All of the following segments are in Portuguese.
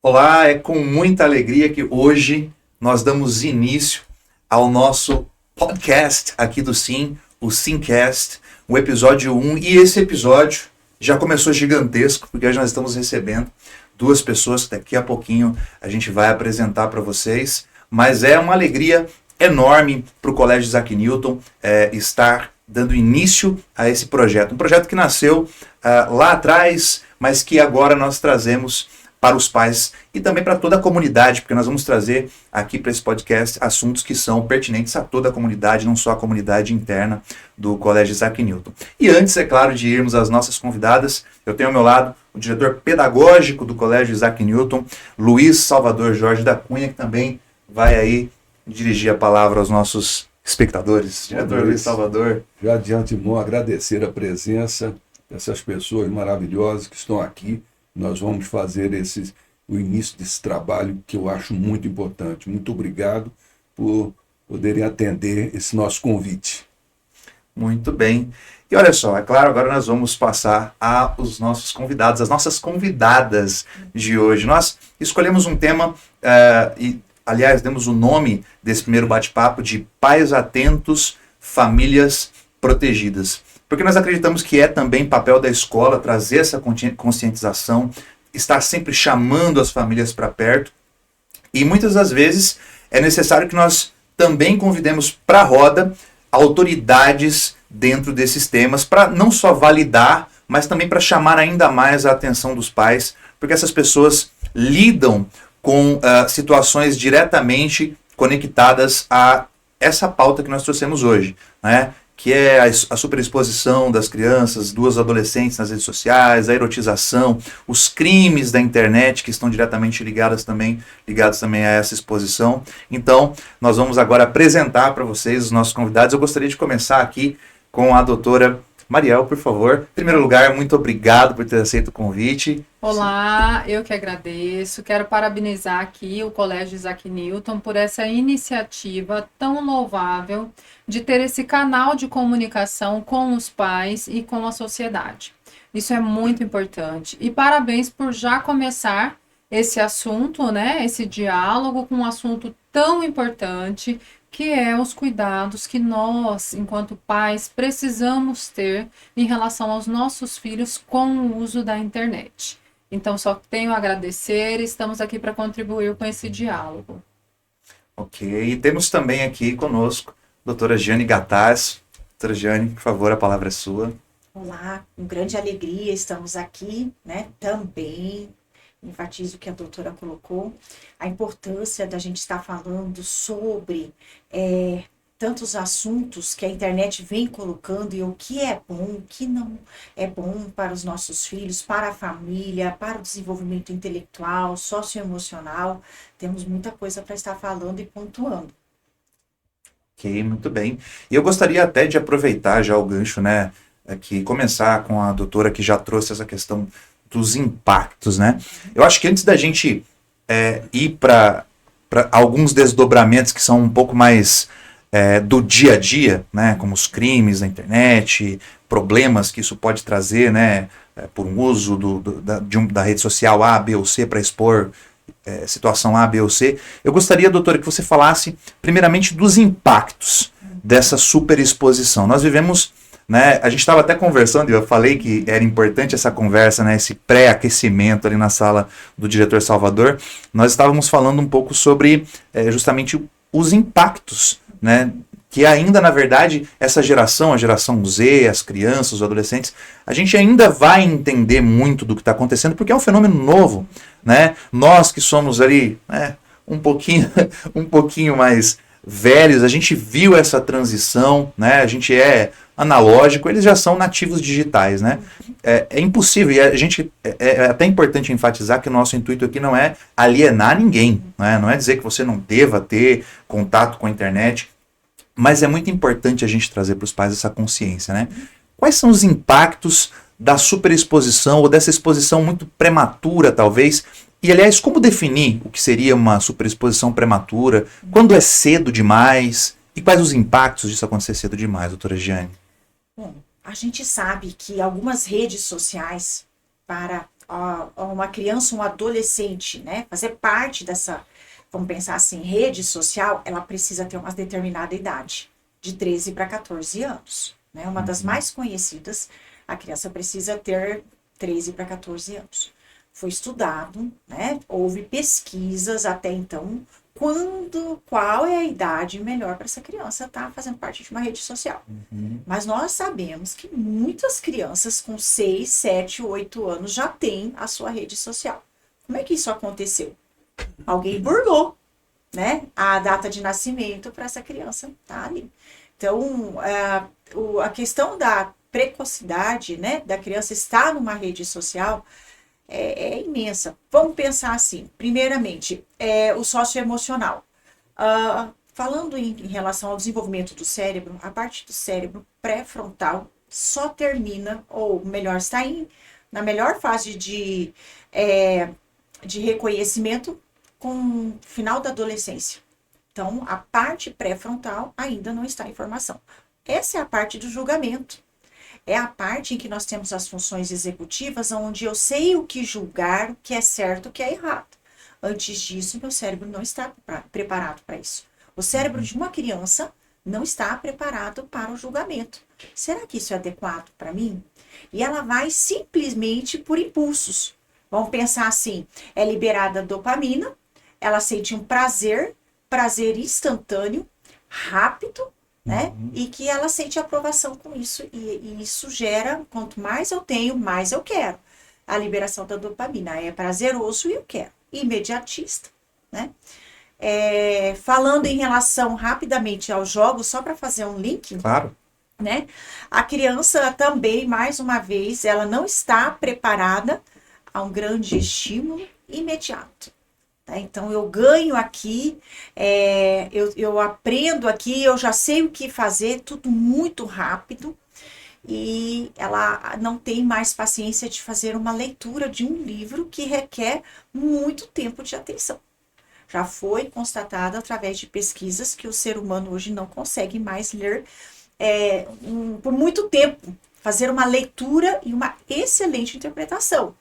Olá, é com muita alegria que hoje nós damos início ao nosso podcast aqui do Sim, o Simcast, o episódio 1. E esse episódio já começou gigantesco, porque hoje nós estamos recebendo duas pessoas que daqui a pouquinho a gente vai apresentar para vocês. Mas é uma alegria enorme para o Colégio Isaac Newton estar dando início a esse projeto. Um projeto que nasceu lá atrás, mas que agora nós trazemos para os pais e também para toda a comunidade, porque nós vamos trazer aqui para esse podcast assuntos que são pertinentes a toda a comunidade, não só a comunidade interna do Colégio Isaac Newton. E antes, é claro, de irmos às nossas convidadas, eu tenho ao meu lado o diretor pedagógico do Colégio Isaac Newton, Luiz Salvador Jorge da Cunha, que também vai aí dirigir a palavra aos nossos espectadores. Diretor Luiz Salvador. Já de antemão agradecer a presença dessas pessoas maravilhosas que estão aqui. Nós vamos fazer o início desse trabalho que eu acho muito importante. Muito obrigado por poderem atender esse nosso convite. Muito bem. E olha só, é claro, agora nós vamos passar aos nossos convidados, as nossas convidadas de hoje. Nós escolhemos um tema e, aliás, demos o nome desse primeiro bate-papo de Pais Atentos, Famílias Protegidas. Porque nós acreditamos que é também papel da escola trazer essa conscientização, estar sempre chamando as famílias para perto. E muitas das vezes é necessário que nós também convidemos para a roda autoridades dentro desses temas, para não só validar, mas também para chamar ainda mais a atenção dos pais, porque essas pessoas lidam com situações diretamente conectadas a essa pauta que nós trouxemos hoje, né? Que é a superexposição das crianças, dos adolescentes nas redes sociais, a erotização, os crimes da internet que estão diretamente ligados também a essa exposição. Então, nós vamos agora apresentar para vocês os nossos convidados. Eu gostaria de começar aqui com a doutora Mariel, por favor. Em primeiro lugar, muito obrigado por ter aceito o convite. Olá, eu que agradeço. Quero parabenizar aqui o Colégio Isaac Newton por essa iniciativa tão louvável de ter esse canal de comunicação com os pais e com a sociedade. Isso é muito importante. E parabéns por já começar esse assunto, né? Esse diálogo com um assunto tão importante, que é os cuidados que nós, enquanto pais, precisamos ter em relação aos nossos filhos com o uso da internet. Então, só tenho a agradecer e estamos aqui para contribuir com esse diálogo. Ok, e temos também aqui conosco a doutora Jane Gataz. Doutora Jane, por favor, a palavra é sua. Olá, com grande alegria estamos aqui, né, também. Enfatizo o que a doutora colocou, a importância da gente estar falando sobre tantos assuntos que a internet vem colocando e o que é bom, o que não é bom para os nossos filhos, para a família, para o desenvolvimento intelectual, socioemocional. Temos muita coisa para estar falando e pontuando. Ok, muito bem. E eu gostaria até de aproveitar já o gancho, né, aqui, começar com a doutora que já trouxe essa questão dos impactos, né? Eu acho que antes da gente ir para alguns desdobramentos que são um pouco mais do dia a dia, né? Como os crimes na internet, problemas que isso pode trazer, né? Por um uso da rede social A, B ou C para expor situação A, B ou C. Eu gostaria, doutora, que você falasse primeiramente dos impactos dessa superexposição. Nós vivemos, né, a gente estava até conversando, e eu falei que era importante essa conversa, né, esse pré-aquecimento ali na sala do diretor Salvador. Nós estávamos falando um pouco sobre justamente os impactos, né, que ainda, na verdade, essa geração, a geração Z, as crianças, os adolescentes, a gente ainda vai entender muito do que está acontecendo, porque é um fenômeno novo, né? Nós que somos ali, né, um pouquinho mais velhos, a gente viu essa transição, né? A gente é analógico, eles já são nativos digitais, né? É impossível, e a gente é até importante enfatizar que o nosso intuito aqui não é alienar ninguém, né? Não é dizer que você não deva ter contato com a internet, mas é muito importante a gente trazer para os pais essa consciência, né? Quais são os impactos da superexposição ou dessa exposição muito prematura, talvez? E, aliás, como definir o que seria uma superexposição prematura? Quando é cedo demais? E quais os impactos disso acontecer cedo demais, doutora Giane? Bom, a gente sabe que algumas redes sociais, para uma criança, um adolescente, né, fazer parte dessa, vamos pensar assim, rede social, ela precisa ter uma determinada idade, de 13 para 14 anos. Né? Uma das mais conhecidas, a criança precisa ter 13 para 14 anos. Foi estudado, né? Houve pesquisas até então, qual é a idade melhor para essa criança estar fazendo parte de uma rede social. Mas nós sabemos que muitas crianças com 6, 7, 8 anos já têm a sua rede social. Como é que isso aconteceu? Alguém burlou, né, a data de nascimento para essa criança estar ali. Então, a questão da precocidade, né, da criança estar numa rede social é imensa. Vamos pensar assim, primeiramente, o socioemocional. Falando em relação ao desenvolvimento do cérebro, a parte do cérebro pré-frontal só termina, ou melhor, está na melhor fase de reconhecimento com o final da adolescência. Então, a parte pré-frontal ainda não está em formação. Essa é a parte do julgamento. É a parte em que nós temos as funções executivas, onde eu sei o que julgar, o que é certo, o que é errado. Antes disso, meu cérebro não está preparado para isso. O cérebro de uma criança não está preparado para o julgamento. Será que isso é adequado para mim? E ela vai simplesmente por impulsos. Vamos pensar assim, é liberada a dopamina, ela sente um prazer instantâneo, rápido, né? E que ela sente aprovação com isso. E isso gera, quanto mais eu tenho, mais eu quero. A liberação da dopamina é prazeroso e eu quero. Imediatista, né? Falando em relação rapidamente aos jogos, só para fazer um link. Claro. Né? A criança também, mais uma vez, ela não está preparada a um grande estímulo imediato. Tá? Então, eu ganho aqui, eu aprendo aqui, eu já sei o que fazer, tudo muito rápido. E ela não tem mais paciência de fazer uma leitura de um livro que requer muito tempo de atenção. Já foi constatado através de pesquisas que o ser humano hoje não consegue mais ler por muito tempo, fazer uma leitura e uma excelente interpretação.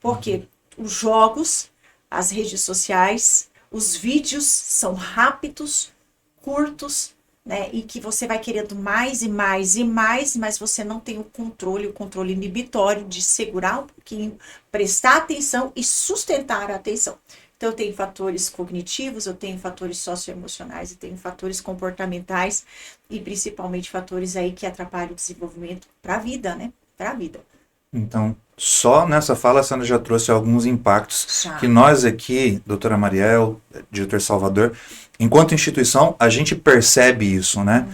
Porque os jogos, as redes sociais, os vídeos são rápidos, curtos, né? E que você vai querendo mais e mais e mais, mas você não tem o controle inibitório de segurar um pouquinho, prestar atenção e sustentar a atenção. Então, eu tenho fatores cognitivos, eu tenho fatores socioemocionais, eu tenho fatores comportamentais e principalmente fatores aí que atrapalham o desenvolvimento para a vida, né? Para a vida. Então, só nessa fala a Sandra já trouxe alguns impactos Já. que nós aqui, doutora Mariel, diretor Salvador, enquanto instituição, a gente percebe isso, né?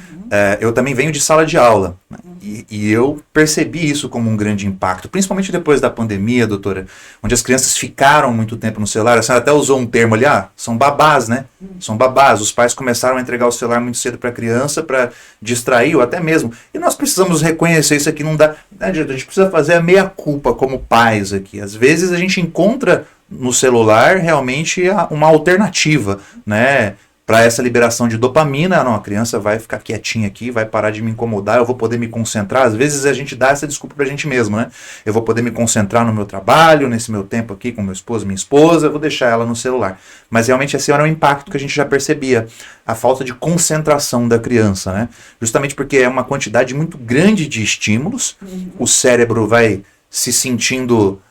Eu também venho de sala de aula, né? E eu percebi isso como um grande impacto, principalmente depois da pandemia, doutora, onde as crianças ficaram muito tempo no celular. A senhora até usou um termo ali, são babás, né? São babás. Os pais começaram a entregar o celular muito cedo para a criança, para distrair, ou até mesmo. E nós precisamos reconhecer isso aqui, não dá. Né, diretor? A gente precisa fazer a meia-culpa como pais aqui. Às vezes a gente encontra no celular realmente uma alternativa, né? Para essa liberação de dopamina. Não, a criança vai ficar quietinha aqui, vai parar de me incomodar, eu vou poder me concentrar. Às vezes a gente dá essa desculpa pra gente mesmo, né? Eu vou poder me concentrar no meu trabalho, nesse meu tempo aqui com meu esposo, minha esposa, eu vou deixar ela no celular. Mas realmente esse era um impacto que a gente já percebia, a falta de concentração da criança, né? Justamente porque é uma quantidade muito grande de estímulos, o cérebro vai se sentindo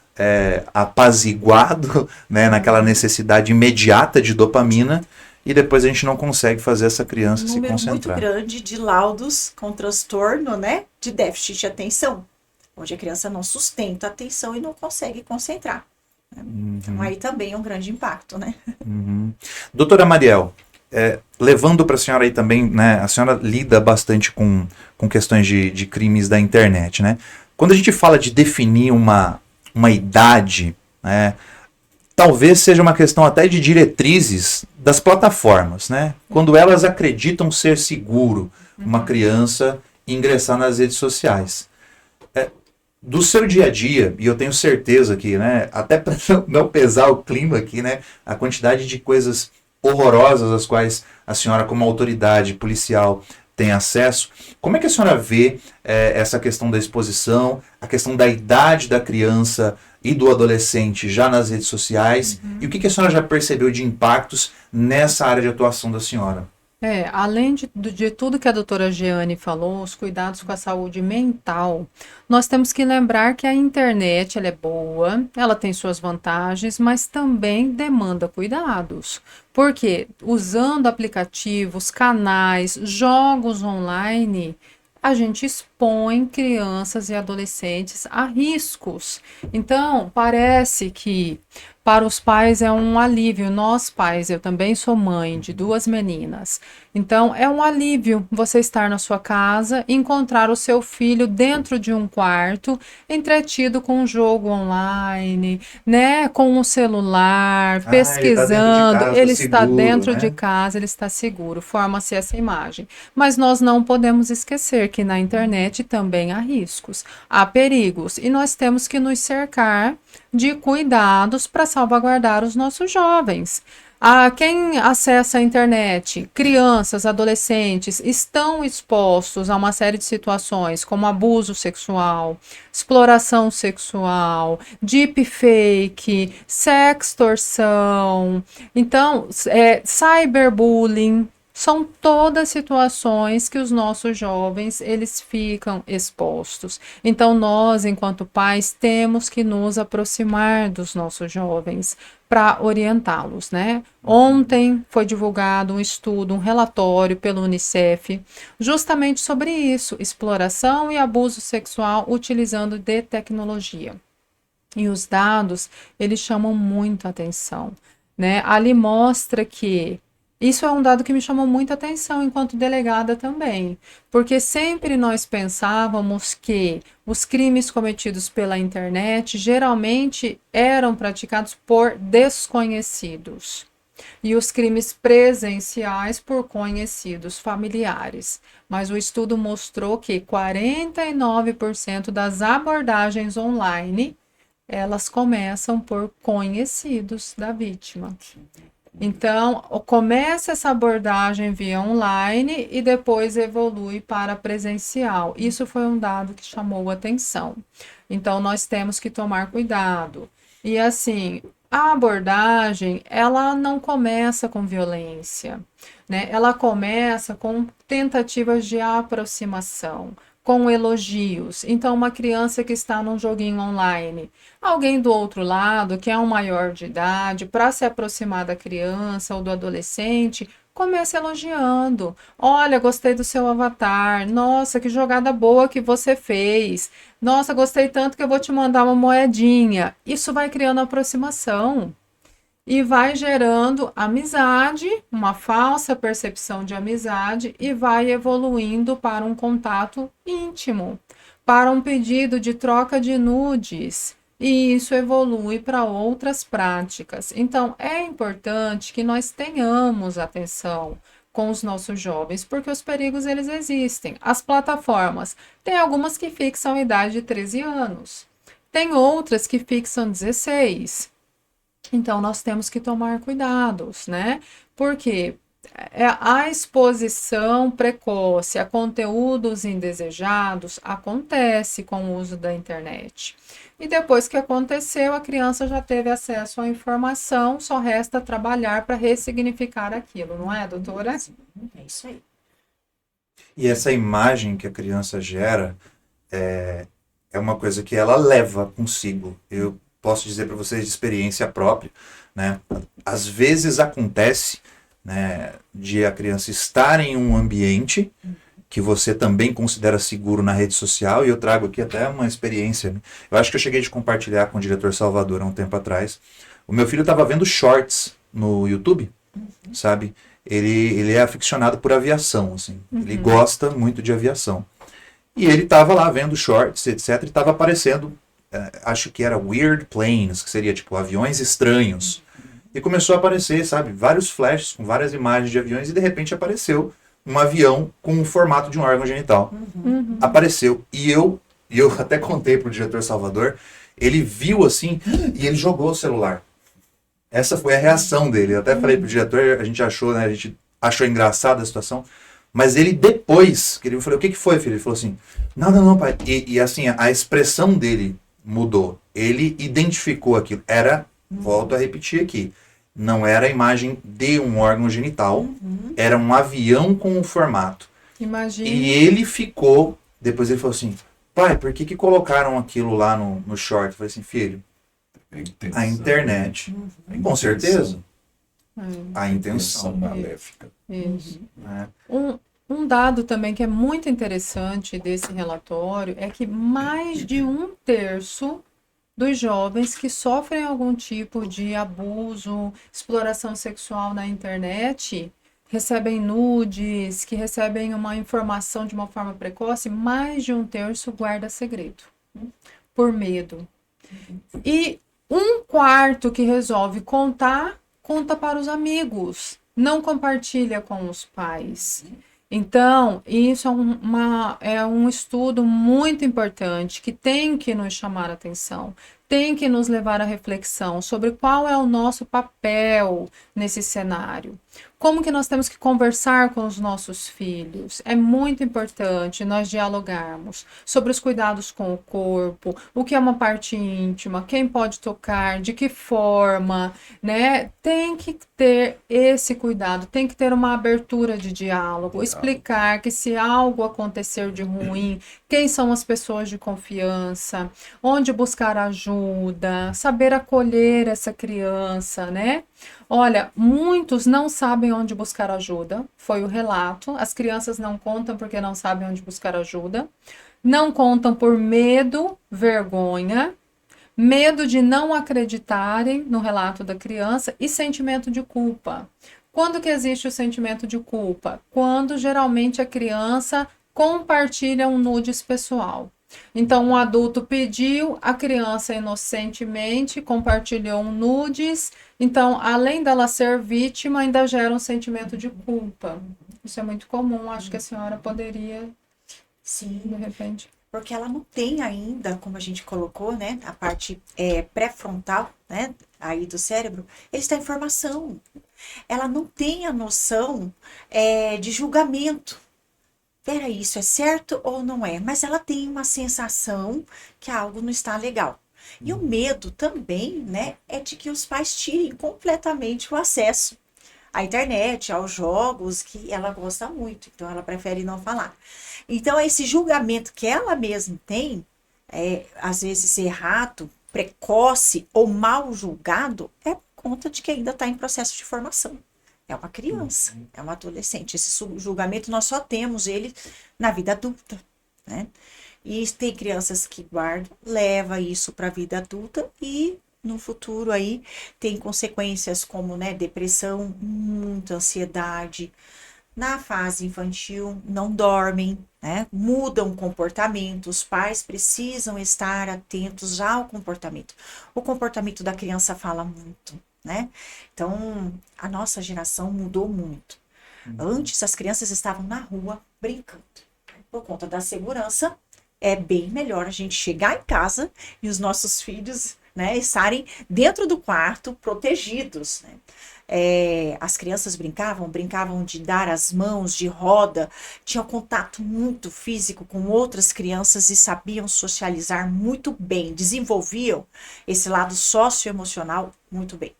apaziguado, né? Naquela necessidade imediata de dopamina, e depois a gente não consegue fazer essa criança se concentrar. Muito grande de laudos com transtorno, né, de déficit de atenção, onde a criança não sustenta a atenção e não consegue concentrar. Né? Então aí também é um grande impacto, né? Doutora Mariel, levando para a senhora aí também, né, a senhora lida bastante com questões de crimes da internet, né? Quando a gente fala de definir uma idade, né, talvez seja uma questão até de diretrizes das plataformas, né? Quando elas acreditam ser seguro uma criança ingressar nas redes sociais. Do seu dia a dia, e eu tenho certeza que, né, até para não pesar o clima aqui, né, a quantidade de coisas horrorosas as quais a senhora, como autoridade policial, tem acesso. Como é que a senhora vê essa questão da exposição, a questão da idade da criança e do adolescente já nas redes sociais? E o que a senhora já percebeu de impactos nessa área de atuação da senhora? Além de tudo que a doutora Jeane falou, os cuidados com a saúde mental, nós temos que lembrar que a internet ela é boa, ela tem suas vantagens, mas também demanda cuidados. Porque usando aplicativos, canais, jogos online, a gente expõe crianças e adolescentes a riscos. Então, parece que para os pais é um alívio. Nós pais, eu também sou mãe de 2 meninas. Então, é um alívio você estar na sua casa e encontrar o seu filho dentro de um quarto, entretido com um jogo online, né, com um celular, pesquisando. Ele está dentro de casa, ele está seguro. Forma-se essa imagem. Mas nós não podemos esquecer que na internet também há riscos, há perigos, e nós temos que nos cercar de cuidados para salvaguardar os nossos jovens. Quem acessa a internet, crianças, adolescentes, estão expostos a uma série de situações como abuso sexual, exploração sexual, deepfake, sextorção, então, cyberbullying. São todas situações que os nossos jovens, eles ficam expostos. Então, nós, enquanto pais, temos que nos aproximar dos nossos jovens para orientá-los, né? Ontem foi divulgado um estudo, um relatório pelo Unicef, justamente sobre isso, exploração e abuso sexual utilizando de tecnologia. E os dados, eles chamam muito atenção, né? Ali mostra que isso é um dado que me chamou muita atenção enquanto delegada também, porque sempre nós pensávamos que os crimes cometidos pela internet geralmente eram praticados por desconhecidos e os crimes presenciais por conhecidos familiares. Mas o estudo mostrou que 49% das abordagens online, elas começam por conhecidos da vítima. Então, começa essa abordagem via online e depois evolui para presencial. Isso foi um dado que chamou atenção. Então, nós temos que tomar cuidado. E assim, a abordagem, ela não começa com violência, né? Ela começa com tentativas de aproximação, com elogios. Então, uma criança que está num joguinho online, alguém do outro lado, que é um maior de idade, para se aproximar da criança ou do adolescente, comece elogiando. Olha, gostei do seu avatar. Nossa, que jogada boa que você fez. Nossa, gostei tanto que eu vou te mandar uma moedinha. Isso vai criando aproximação. E vai gerando amizade, uma falsa percepção de amizade e vai evoluindo para um contato íntimo, para um pedido de troca de nudes. E isso evolui para outras práticas. Então, é importante que nós tenhamos atenção com os nossos jovens, porque os perigos, eles existem. As plataformas, tem algumas que fixam a idade de 13 anos, tem outras que fixam 16. Então, nós temos que tomar cuidados, né? Porque a exposição precoce a conteúdos indesejados acontece com o uso da internet. E depois que aconteceu, a criança já teve acesso à informação, só resta trabalhar para ressignificar aquilo, não é, doutora? É isso aí. E essa imagem que a criança gera é uma coisa que ela leva consigo. Eu posso dizer para vocês de experiência própria, né? Às vezes acontece, né, de a criança estar em um ambiente que você também considera seguro na rede social, e eu trago aqui até uma experiência. Eu acho que eu cheguei de compartilhar com o diretor Salvador há um tempo atrás. O meu filho estava vendo shorts no YouTube, sabe? Ele é aficionado por aviação, assim. Ele gosta muito de aviação. E ele estava lá vendo shorts, etc, e estava aparecendo, acho que era weird planes, que seria tipo aviões estranhos. E começou a aparecer, sabe, vários flashes com várias imagens de aviões, e de repente apareceu um avião com o formato de um órgão genital. Apareceu. E eu até contei pro diretor Salvador, ele viu assim, e ele jogou o celular. Essa foi a reação dele. Eu até falei pro diretor, a gente achou, né, a gente achou engraçada a situação, Mas ele depois, que ele falou, o que foi, filho? Ele falou assim, não, pai. E assim, a expressão dele mudou. Ele identificou aquilo. Volto a repetir aqui, não era a imagem de um órgão genital, era um avião com um formato. Imagina. E ele ficou, depois ele falou assim, pai, por que colocaram aquilo lá no short? Eu falei assim, filho, a internet, com certeza, a intenção maléfica. Isso. né? Um dado também que é muito interessante desse relatório é que mais de 1/3 dos jovens que sofrem algum tipo de abuso, exploração sexual na internet, recebem nudes, que recebem uma informação de uma forma precoce, mais de 1/3 guarda segredo, por medo. E 1/4 que resolve contar, conta para os amigos, não compartilha com os pais. Então, isso é um estudo muito importante que tem que nos chamar a atenção, tem que nos levar à reflexão sobre qual é o nosso papel nesse cenário. Como que nós temos que conversar com os nossos filhos? É muito importante nós dialogarmos sobre os cuidados com o corpo, o que é uma parte íntima, quem pode tocar, de que forma, né? Tem que ter esse cuidado, tem que ter uma abertura de diálogo, explicar que se algo acontecer de ruim, quem são as pessoas de confiança, onde buscar ajuda, saber acolher essa criança, né? Olha, muitos não sabem onde buscar ajuda, foi o relato. As crianças não contam porque não sabem onde buscar ajuda. Não contam por medo, vergonha, medo de não acreditarem no relato da criança e sentimento de culpa. Quando que existe o sentimento de culpa? Quando geralmente a criança compartilha um nudes pessoal. Então, um adulto pediu, a criança inocentemente compartilhou um nudes. Então, além dela ser vítima, ainda gera um sentimento de culpa. Isso é muito comum, acho que a senhora poderia, Sim, de repente... porque ela não tem ainda, como a gente colocou, né, a parte pré-frontal, né, aí do cérebro, ele está em formação. Ela não tem a noção de julgamento. Peraí, isso é certo ou não é? Mas ela tem uma sensação que algo não está legal. E o medo também, né, é de que os pais tirem completamente o acesso à internet, aos jogos, que ela gosta muito, então ela prefere não falar. Então, esse julgamento que ela mesma tem, às vezes errado, precoce ou mal julgado, é por conta de que ainda está em processo de formação. É uma criança, é uma adolescente. Esse julgamento nós só temos ele na vida adulta, né? E tem crianças que guardam, leva isso para a vida adulta e no futuro aí tem consequências como, né, depressão, muita ansiedade. Na fase infantil não dormem, né? Mudam o comportamento. Os pais precisam estar atentos ao comportamento. O comportamento da criança fala muito, né? Então, a nossa geração mudou muito. Antes, as crianças estavam na rua brincando. Por conta da segurança, é bem melhor a gente chegar em casa e os nossos filhos, né, estarem dentro do quarto, protegidos, né? As crianças brincavam de dar as mãos, de roda, tinham contato muito físico com outras crianças e sabiam socializar muito bem, desenvolviam esse lado socioemocional muito bem.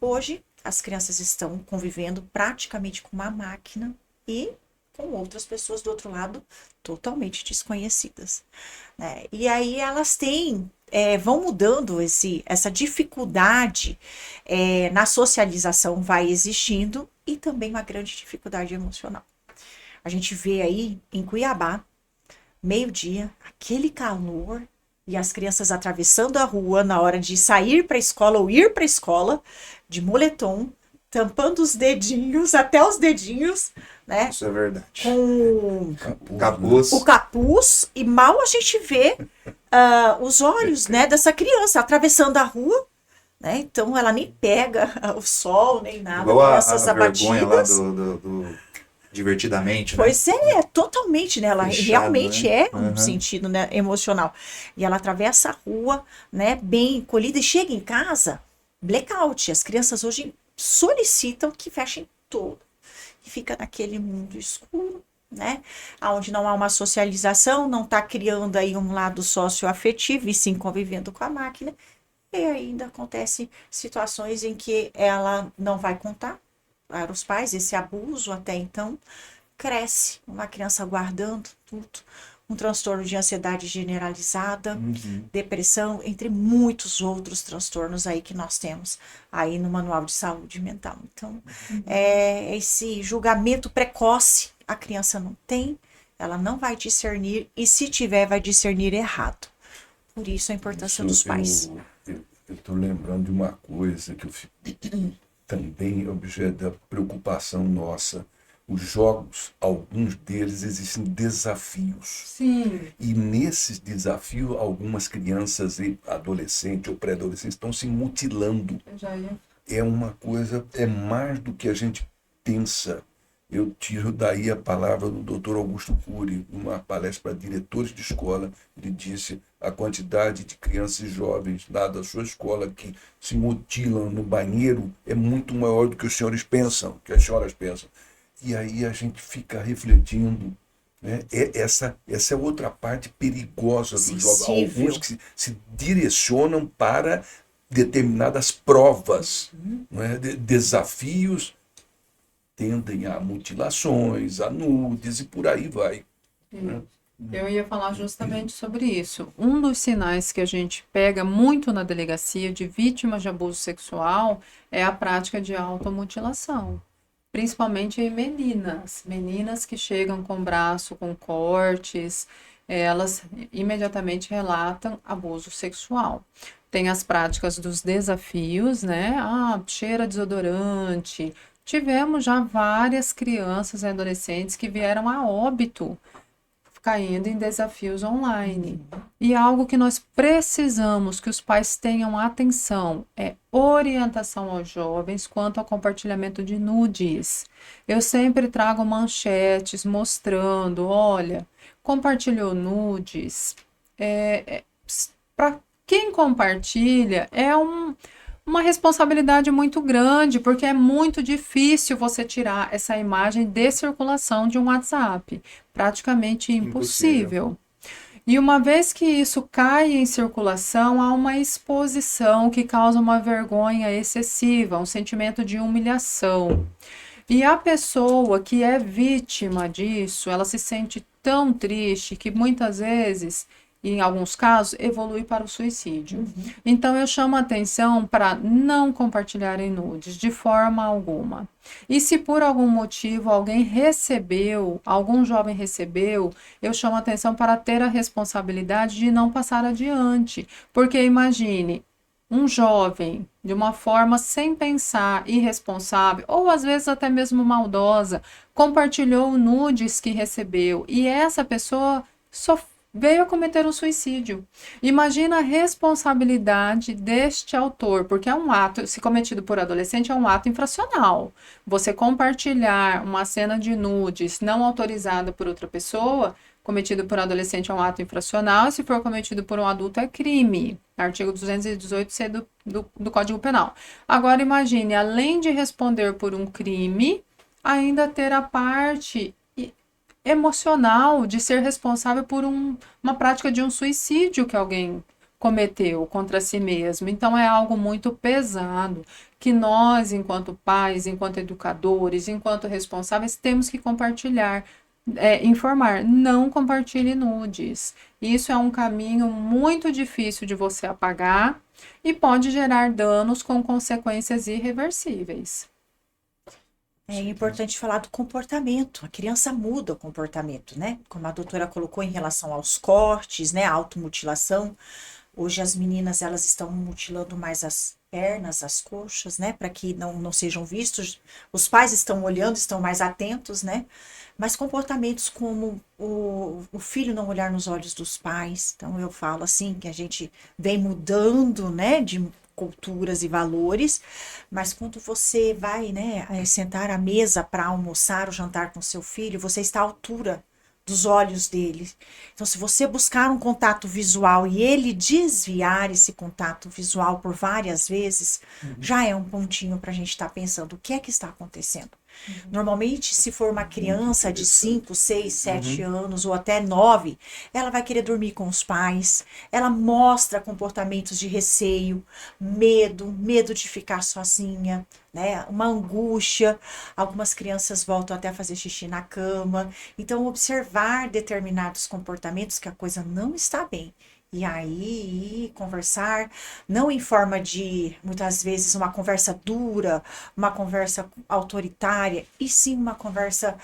Hoje, as crianças estão convivendo praticamente com uma máquina e com outras pessoas do outro lado totalmente desconhecidas, né? E aí elas vão mudando essa dificuldade na socialização vai existindo e também uma grande dificuldade emocional. A gente vê aí em Cuiabá, meio-dia, aquele calor e as crianças atravessando a rua na hora de sair para a escola ou ir para a escola de moletom, tampando os dedinhos, até os dedinhos, né? Isso é verdade. Com Capuz. o capuz, e mal a gente vê os olhos, né, dessa criança atravessando a rua, né? Então ela nem pega o sol, nem nada. Igual essas a vergonha lá abatidas. do Divertidamente, né? Pois é, totalmente, né? Ela Fechado, realmente né? é um sentido, né, emocional. E ela atravessa a rua, né, bem encolhida e chega em casa, blackout. As crianças hoje solicitam que fechem tudo, e fica naquele mundo escuro, né? Onde não há uma socialização, não está criando aí um lado socioafetivo e sim convivendo com a máquina. E ainda acontece situações em que ela não vai contar para os pais, esse abuso até então cresce, uma criança guardando tudo, um transtorno de ansiedade generalizada, depressão, entre muitos outros transtornos aí que nós temos aí no Manual de Saúde Mental. Então, esse julgamento precoce a criança não tem, ela não vai discernir, e se tiver, vai discernir errado. Por isso a importância dos pais. Eu estou lembrando de uma coisa que eu fico também objeto da preocupação nossa. Os jogos, alguns deles existem desafios. Sim. E nesses desafios, algumas crianças e adolescentes ou pré-adolescentes estão se mutilando. Eu já ia. É uma coisa, é mais do que a gente pensa. Eu tiro daí a palavra do Dr. Augusto Cury, numa palestra para diretores de escola. Ele disse: a quantidade de crianças e jovens lá da sua escola que se mutilam no banheiro é muito maior do que os senhores pensam, que as senhoras pensam. E aí a gente fica refletindo, né? Essa é outra parte perigosa dos jogos. Alguns que se direcionam para determinadas provas, né? Desafios, tendem a mutilações, a nudes e por aí vai. Né? Eu ia falar justamente sobre isso. Um dos sinais que a gente pega muito na delegacia de vítimas de abuso sexual é a prática de automutilação. Principalmente em meninas que chegam com o braço com cortes, elas imediatamente relatam abuso sexual. Tem as práticas dos desafios, né? Cheira desodorante. Tivemos já várias crianças e adolescentes que vieram a óbito caindo em desafios online. E algo que nós precisamos que os pais tenham atenção é orientação aos jovens quanto ao compartilhamento de nudes. Eu sempre trago manchetes mostrando, olha, compartilhou nudes. Para quem compartilha, uma responsabilidade muito grande, porque é muito difícil você tirar essa imagem de circulação de um WhatsApp. Praticamente impossível. E uma vez que isso cai em circulação, há uma exposição que causa uma vergonha excessiva, um sentimento de humilhação. E a pessoa que é vítima disso, ela se sente tão triste que muitas vezes, em alguns casos, evolui para o suicídio. Então, eu chamo a atenção para não compartilharem nudes de forma alguma. E se por algum motivo algum jovem recebeu, eu chamo a atenção para ter a responsabilidade de não passar adiante. Porque imagine, um jovem, de uma forma sem pensar, irresponsável, ou às vezes até mesmo maldosa, compartilhou nudes que recebeu, e essa pessoa veio a cometer um suicídio. Imagina a responsabilidade deste autor, porque é um ato, se cometido por adolescente, é um ato infracional. Você compartilhar uma cena de nudes não autorizada por outra pessoa, cometido por adolescente é um ato infracional, e se for cometido por um adulto é crime. Artigo 218C do Código Penal. Agora imagine, além de responder por um crime, ainda ter a parte emocional de ser responsável por uma prática de um suicídio que alguém cometeu contra si mesmo. Então é algo muito pesado que nós, enquanto pais, enquanto educadores, enquanto responsáveis, temos que compartilhar, informar. Não compartilhe nudes. Isso é um caminho muito difícil de você apagar e pode gerar danos com consequências irreversíveis. É importante falar do comportamento. A criança muda o comportamento, né? Como a doutora colocou em relação aos cortes, né? A automutilação. Hoje as meninas, elas estão mutilando mais as pernas, as coxas, né? Para que não sejam vistos. Os pais estão olhando, estão mais atentos, né? Mas comportamentos como o filho não olhar nos olhos dos pais. Então eu falo assim, que a gente vem mudando, né? De culturas e valores, mas quando você vai, né, sentar à mesa para almoçar ou jantar com seu filho, você está à altura dos olhos dele. Então, se você buscar um contato visual e ele desviar esse contato visual por várias vezes, já é um pontinho para a gente estar pensando o que é que está acontecendo. Normalmente, se for uma criança de 5, 6, 7 anos ou até 9, ela vai querer dormir com os pais, ela mostra comportamentos de receio, medo de ficar sozinha, né? Uma angústia. Algumas crianças voltam até a fazer xixi na cama. Então, observar determinados comportamentos que a coisa não está bem. E aí, conversar, não em forma de, muitas vezes, uma conversa dura, uma conversa autoritária, e sim uma conversa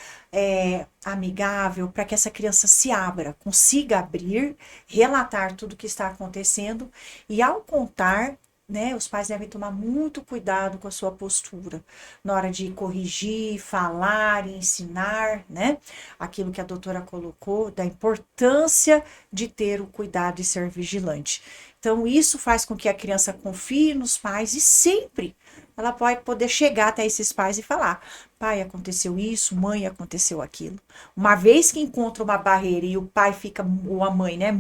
amigável, para que essa criança se abra, consiga abrir, relatar tudo o que está acontecendo, e ao contar, né, os pais devem tomar muito cuidado com a sua postura, na hora de corrigir, falar, ensinar, né, aquilo que a doutora colocou, da importância de ter o cuidado e ser vigilante. Então, isso faz com que a criança confie nos pais e sempre ela pode poder chegar até esses pais e falar: pai, aconteceu isso, mãe, aconteceu aquilo. Uma vez que encontra uma barreira e o pai fica, ou a mãe, né,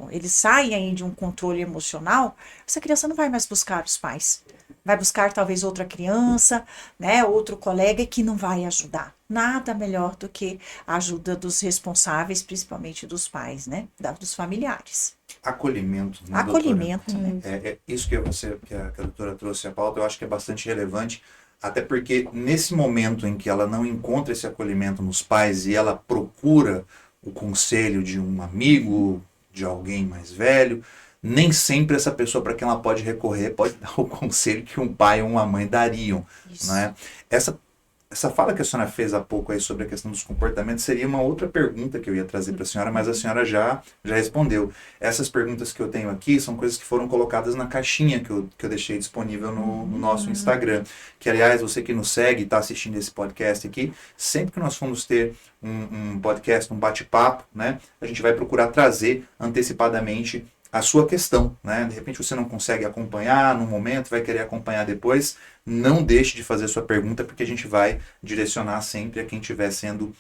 eles saem aí de um controle emocional, essa criança não vai mais buscar os pais. Vai buscar talvez outra criança, né, outro colega que não vai ajudar. Nada melhor do que a ajuda dos responsáveis, principalmente dos pais, né, dos familiares. Acolhimento, né, Acolhimento, doutora? né? Isso que a doutora trouxe a pauta, eu acho que é bastante relevante, até porque nesse momento em que ela não encontra esse acolhimento nos pais e ela procura o conselho de um amigo, de alguém mais velho, nem sempre essa pessoa para quem ela pode recorrer pode dar o conselho que um pai ou uma mãe dariam. Isso. Né? Essa fala que a senhora fez há pouco aí sobre a questão dos comportamentos seria uma outra pergunta que eu ia trazer para a senhora, mas a senhora já respondeu. Essas perguntas que eu tenho aqui são coisas que foram colocadas na caixinha que eu deixei disponível no nosso Instagram. Que, aliás, você que nos segue e está assistindo esse podcast aqui, sempre que nós formos ter um podcast, um bate-papo, né, a gente vai procurar trazer antecipadamente a sua questão, né? De repente você não consegue acompanhar no momento, vai querer acompanhar depois, não deixe de fazer sua pergunta, porque a gente vai direcionar sempre a quem estiver sendo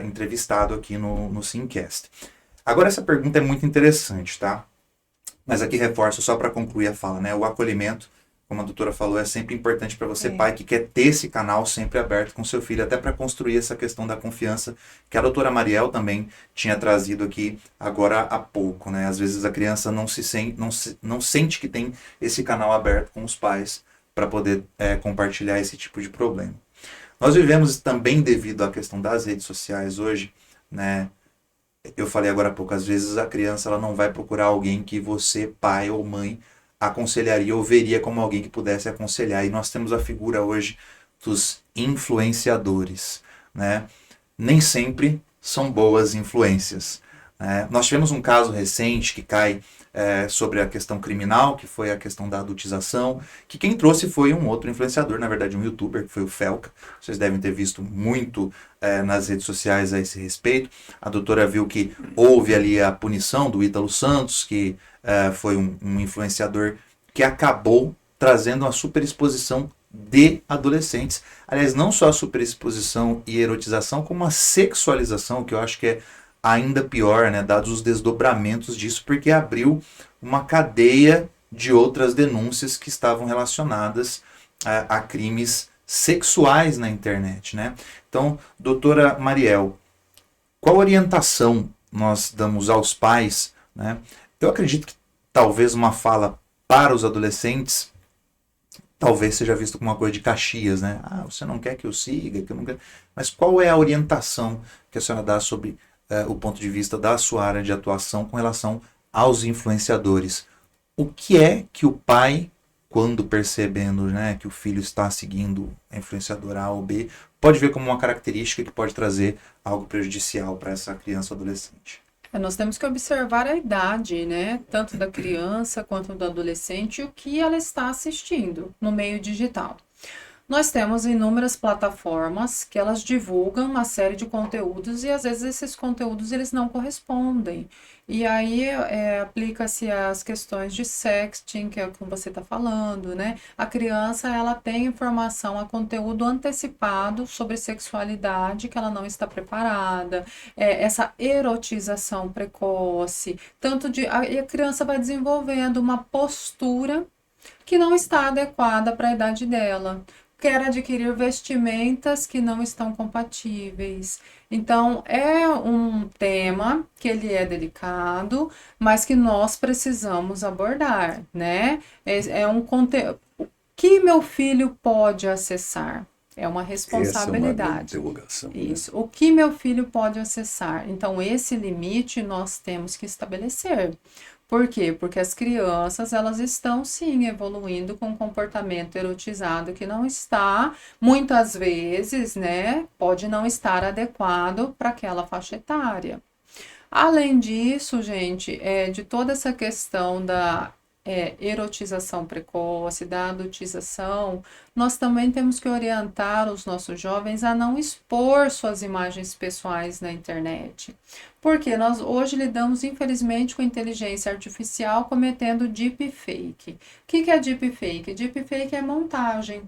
entrevistado aqui no Simcast. Agora, essa pergunta é muito interessante, tá? Mas aqui reforço só para concluir a fala, né? O acolhimento, como a doutora falou, é sempre importante para você, pai, que quer ter esse canal sempre aberto com seu filho, até para construir essa questão da confiança que a doutora Mariel também tinha trazido aqui agora há pouco, né? Às vezes a criança não sente que tem esse canal aberto com os pais para poder compartilhar esse tipo de problema. Nós vivemos também, devido à questão das redes sociais hoje, né? Eu falei agora há pouco, às vezes a criança ela não vai procurar alguém que você, pai ou mãe, aconselharia ou veria como alguém que pudesse aconselhar. E nós temos a figura hoje dos influenciadores, né? Nem sempre são boas influências. Nós tivemos um caso recente que cai sobre a questão criminal, que foi a questão da adultização, que quem trouxe foi um outro influenciador, na verdade um youtuber, que foi o Felca. Vocês devem ter visto muito nas redes sociais a esse respeito. A doutora viu que houve ali a punição do Ítalo Santos, que foi um influenciador que acabou trazendo uma superexposição de adolescentes. Aliás, não só a superexposição e erotização, como a sexualização, que eu acho que é ainda pior, né, dados os desdobramentos disso, porque abriu uma cadeia de outras denúncias que estavam relacionadas a crimes sexuais na internet, né? Então, doutora Mariel, qual orientação nós damos aos pais, né? Eu acredito que talvez uma fala para os adolescentes talvez seja visto como uma coisa de Caxias, né? Ah, você não quer que eu siga, que eu não quero... Mas qual é a orientação que a senhora dá sobre o ponto de vista da sua área de atuação com relação aos influenciadores? O que é que o pai, quando percebendo, né, que o filho está seguindo a influenciadora A ou B, pode ver como uma característica que pode trazer algo prejudicial para essa criança ou adolescente? Nós temos que observar a idade, né? Tanto da criança quanto do adolescente, e o que ela está assistindo no meio digital. Nós temos inúmeras plataformas que elas divulgam uma série de conteúdos e às vezes esses conteúdos eles não correspondem. E aí aplica-se as questões de sexting, que é o que você está falando, né? A criança ela tem informação a conteúdo antecipado sobre sexualidade que ela não está preparada, essa erotização precoce, e a criança vai desenvolvendo uma postura que não está adequada para a idade dela. quer adquirir vestimentas que não estão compatíveis. Então, é um tema que ele é delicado, mas que nós precisamos abordar, né? É um conteúdo. O que meu filho pode acessar? É uma Essa é uma grande responsabilidade. interrogação, né? Isso. O que meu filho pode acessar? Então, esse limite nós temos que estabelecer. Por quê? Porque as crianças, elas estão sim evoluindo com um comportamento erotizado que não está, muitas vezes, né, pode não estar adequado para aquela faixa etária. Além disso, gente, de toda essa questão da erotização precoce, da adultização, nós também temos que orientar os nossos jovens a não expor suas imagens pessoais na internet. Porque nós hoje lidamos, infelizmente, com inteligência artificial cometendo deepfake. O que é deepfake? Deepfake é montagem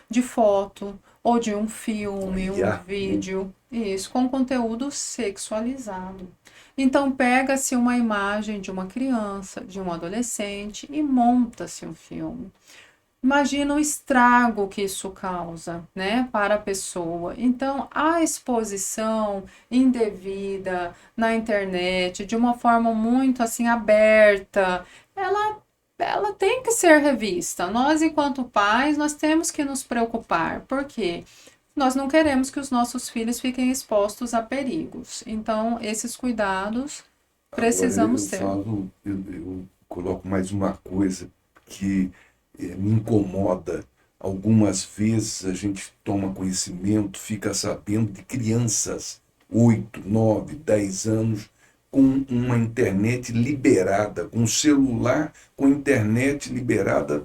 de foto ou de um filme, um vídeo, isso, com conteúdo sexualizado. Então, pega-se uma imagem de uma criança, de um adolescente e monta-se um filme. Imagina o estrago que isso causa, né, para a pessoa. Então, a exposição indevida na internet, de uma forma muito assim aberta, ela tem que ser revista. Nós, enquanto pais, nós temos que nos preocupar. Por quê? Nós não queremos que os nossos filhos fiquem expostos a perigos. Então, esses cuidados precisamos ter. Eu coloco mais uma coisa que me incomoda. Algumas vezes a gente toma conhecimento, fica sabendo de crianças, 8, 9, 10 anos, com uma internet liberada, com um celular com internet liberada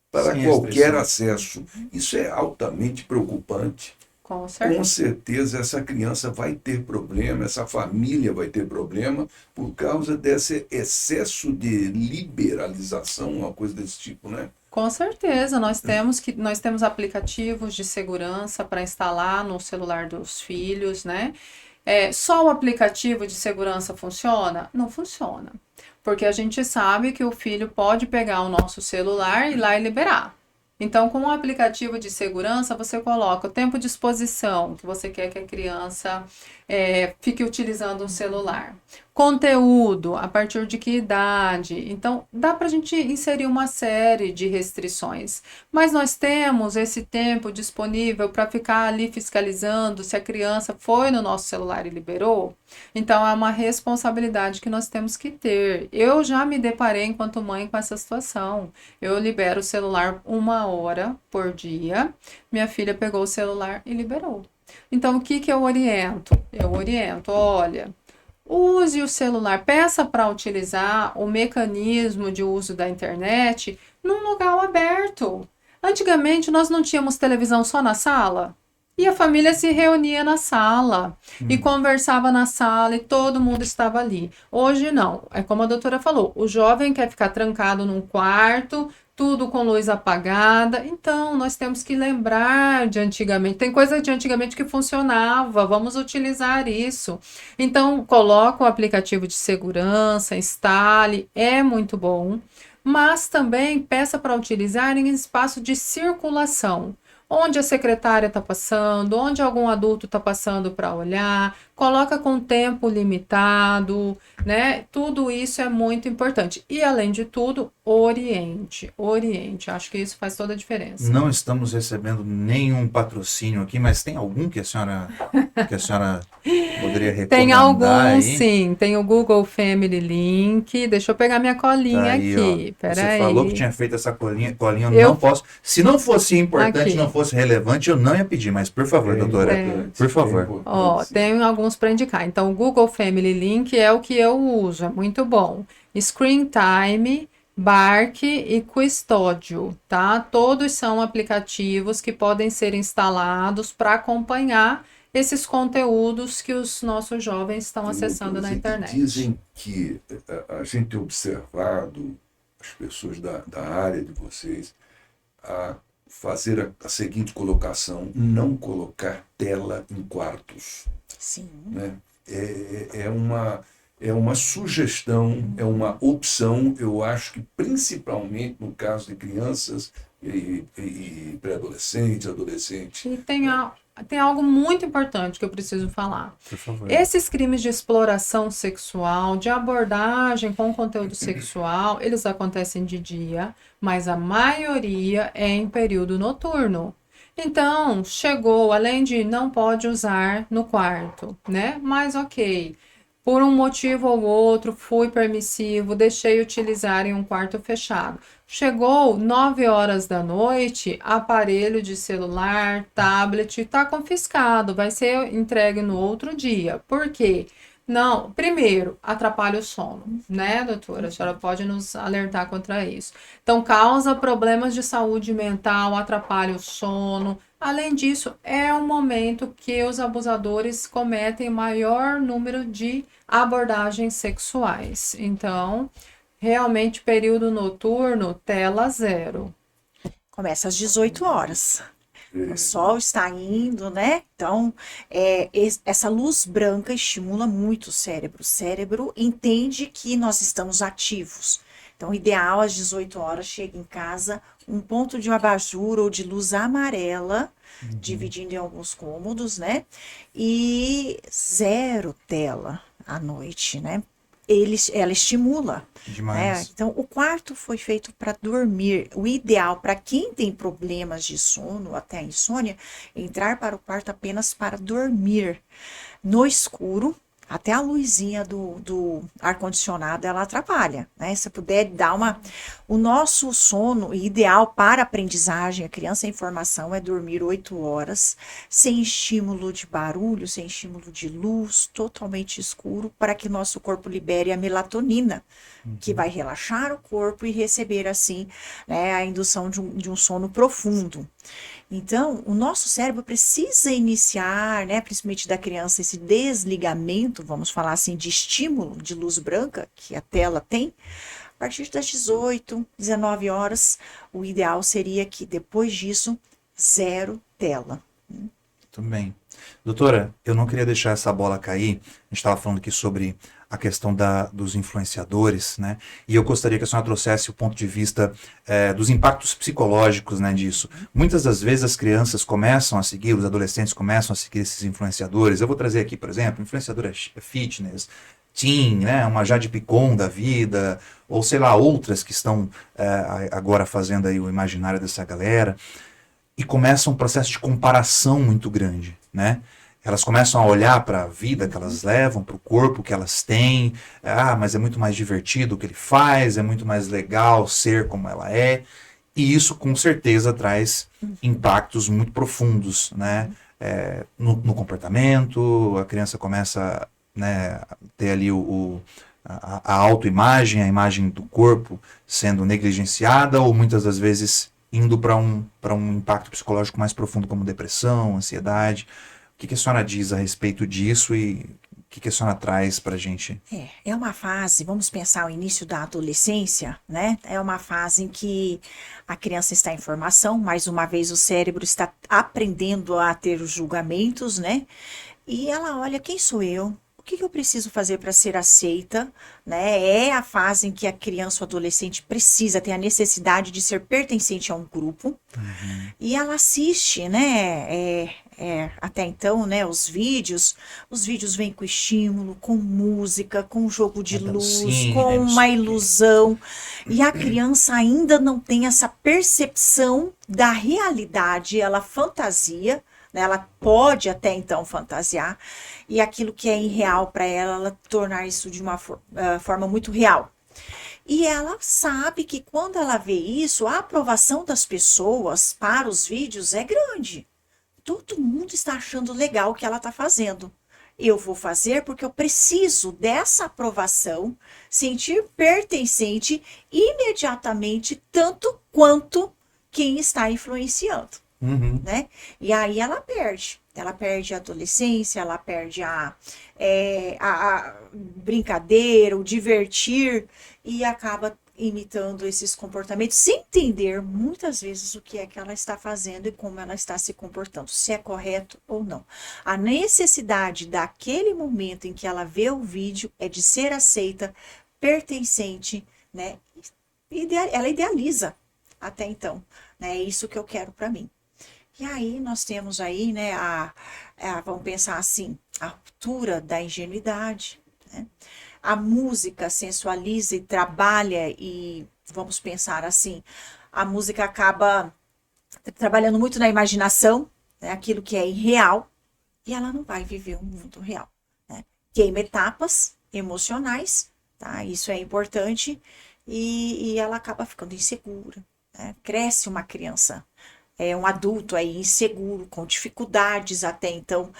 para Sem qualquer restrição. acesso. Isso é altamente preocupante. Com certeza. Com certeza essa criança vai ter problema, essa família vai ter problema por causa desse excesso de liberalização, uma coisa desse tipo, né? Com certeza, nós temos aplicativos de segurança para instalar no celular dos filhos, né? Só o aplicativo de segurança funciona? Não funciona. Porque a gente sabe que o filho pode pegar o nosso celular e ir lá e liberar. Então, com o aplicativo de segurança, você coloca o tempo de exposição que você quer que a criança fique utilizando o celular. Conteúdo, a partir de que idade. Então, dá para a gente inserir uma série de restrições. Mas nós temos esse tempo disponível para ficar ali fiscalizando se a criança foi no nosso celular e liberou. Então, é uma responsabilidade que nós temos que ter. Eu já me deparei, enquanto mãe, com essa situação. Eu libero o celular 1 hora por dia. Minha filha pegou o celular e liberou. Então, o que eu oriento? Eu oriento, olha, use o celular, peça para utilizar o mecanismo de uso da internet num lugar aberto. Antigamente, nós não tínhamos televisão só na sala? E a família se reunia na sala e conversava na sala e todo mundo estava ali. Hoje não, é como a doutora falou, o jovem quer ficar trancado num quarto, tudo com luz apagada. Então, nós temos que lembrar de antigamente. Tem coisa de antigamente que funcionava, vamos utilizar isso. Então, coloca o aplicativo de segurança, instale, é muito bom. Mas também peça para utilizar em espaço de circulação. Onde a secretária está passando, onde algum adulto está passando para olhar, coloca com tempo limitado, né? Tudo isso é muito importante. E, além de tudo, oriente. Acho que isso faz toda a diferença. Não estamos recebendo nenhum patrocínio aqui, mas tem algum que a senhora poderia recomendar? Tem alguns, aí? sim. Tem o Google Family Link. Deixa eu pegar minha colinha Tá aí, aqui. ó. Você Peraí. falou que tinha feito essa colinha eu Eu- não posso. Se não fosse importante, Aqui. não fosse relevante, eu não ia pedir, mas por favor, doutora. Por favor. Ó, tem alguns para indicar. Então, o Google Family Link é o que eu uso, é muito bom. Screen Time, Bark e Custódio, tá? Todos são aplicativos que podem ser instalados para acompanhar esses conteúdos que os nossos jovens estão acessando na internet. Dizem que a gente tem observado as pessoas da área de vocês a fazer a seguinte colocação: não colocar tela em quartos. Sim. Né? É uma sugestão, é uma opção. Eu acho que, principalmente no caso de crianças e pré-adolescentes, adolescentes. E tem algo muito importante que eu preciso falar. Por favor. Esses crimes de exploração sexual, de abordagem com conteúdo sexual, eles acontecem de dia, mas a maioria é em período noturno. Então, chegou, além de não pode usar no quarto, né? Mas ok, por um motivo ou outro, fui permissivo, deixei utilizar em um quarto fechado. Chegou 9 horas da noite, aparelho de celular, tablet, está confiscado, vai ser entregue no outro dia. Por quê? Não, primeiro, atrapalha o sono, né, doutora? A senhora pode nos alertar contra isso. Então, causa problemas de saúde mental, atrapalha o sono. Além disso, é um momento que os abusadores cometem maior número de abordagens sexuais. Então, realmente, período noturno, tela zero. Começa às 18 horas. O sol está indo, né? Então, essa luz branca estimula muito o cérebro. O cérebro entende que nós estamos ativos. Então, o ideal às 18 horas, chega em casa, um ponto de abajur ou de luz amarela, dividindo em alguns cômodos, né? E zero tela à noite, né? Ela estimula. Demais. Então, o quarto foi feito para dormir. O ideal para quem tem problemas de sono, até insônia, é entrar para o quarto apenas para dormir. No escuro, até a luzinha do ar-condicionado, ela atrapalha, né? Se puder dar O nosso sono ideal para aprendizagem, a criança em formação, é dormir 8 horas, sem estímulo de barulho, sem estímulo de luz, totalmente escuro, para que nosso corpo libere a melatonina, que vai relaxar o corpo e receber, assim, né, a indução de um sono profundo. Então, o nosso cérebro precisa iniciar, né, principalmente da criança, esse desligamento, vamos falar assim, de estímulo de luz branca, que a tela tem. A partir das 18, 19 horas, o ideal seria que depois disso, zero tela. Muito bem. Doutora, eu não queria deixar essa bola cair. A gente estava falando aqui sobre a questão dos influenciadores, né? E eu gostaria que a senhora trouxesse o ponto de vista dos impactos psicológicos, né, disso. Muitas das vezes as crianças começam a seguir, os adolescentes começam a seguir esses influenciadores. Eu vou trazer aqui, por exemplo, influenciadora fitness, teen, né, uma Jade Picon da vida, ou sei lá, outras que estão agora fazendo aí o imaginário dessa galera. E começa um processo de comparação muito grande, né? Elas começam a olhar para a vida que elas levam, para o corpo que elas têm. Ah, mas é muito mais divertido o que ele faz, é muito mais legal ser como ela é. E isso, com certeza, traz impactos muito profundos, né? No comportamento, a criança começa, né, a ter ali a autoimagem, a imagem do corpo sendo negligenciada, ou muitas das vezes indo para um impacto psicológico mais profundo, como depressão, ansiedade. O que a senhora diz a respeito disso e o que a senhora traz para a gente? É uma fase, vamos pensar o início da adolescência, né? É uma fase em que a criança está em formação, mais uma vez o cérebro está aprendendo a ter os julgamentos, né? E ela olha, quem sou eu? O que eu preciso fazer para ser aceita, né? É a fase em que a criança ou adolescente precisa ter a necessidade de ser pertencente a um grupo. E ela assiste, né? Até então, né? Os vídeos vêm com estímulo, com música, com jogo de luz, com uma ilusão. E a criança ainda não tem essa percepção da realidade, ela fantasia. Ela pode até então fantasiar, e aquilo que é irreal para ela tornar isso de uma forma muito real. E ela sabe que quando ela vê isso, a aprovação das pessoas para os vídeos é grande. Todo mundo está achando legal o que ela está fazendo. Eu vou fazer porque eu preciso dessa aprovação, sentir pertencente imediatamente, tanto quanto quem está influenciando. Né? E aí ela perde a adolescência, ela perde a brincadeira, o divertir, e acaba imitando esses comportamentos sem entender muitas vezes o que é que ela está fazendo e como ela está se comportando, se é correto ou não. A necessidade daquele momento em que ela vê o vídeo é de ser aceita, pertencente, né? Ela idealiza até então, né? É isso que eu quero para mim. E aí nós temos aí, né, vamos pensar assim, a ruptura da ingenuidade, né? A música sensualiza e trabalha e, vamos pensar assim, a música acaba trabalhando muito na imaginação, né, aquilo que é irreal, e ela não vai viver um mundo real, né? Queima etapas emocionais, tá? Isso é importante, e ela acaba ficando insegura, né? Cresce uma criança, um adulto aí inseguro, com dificuldades até então,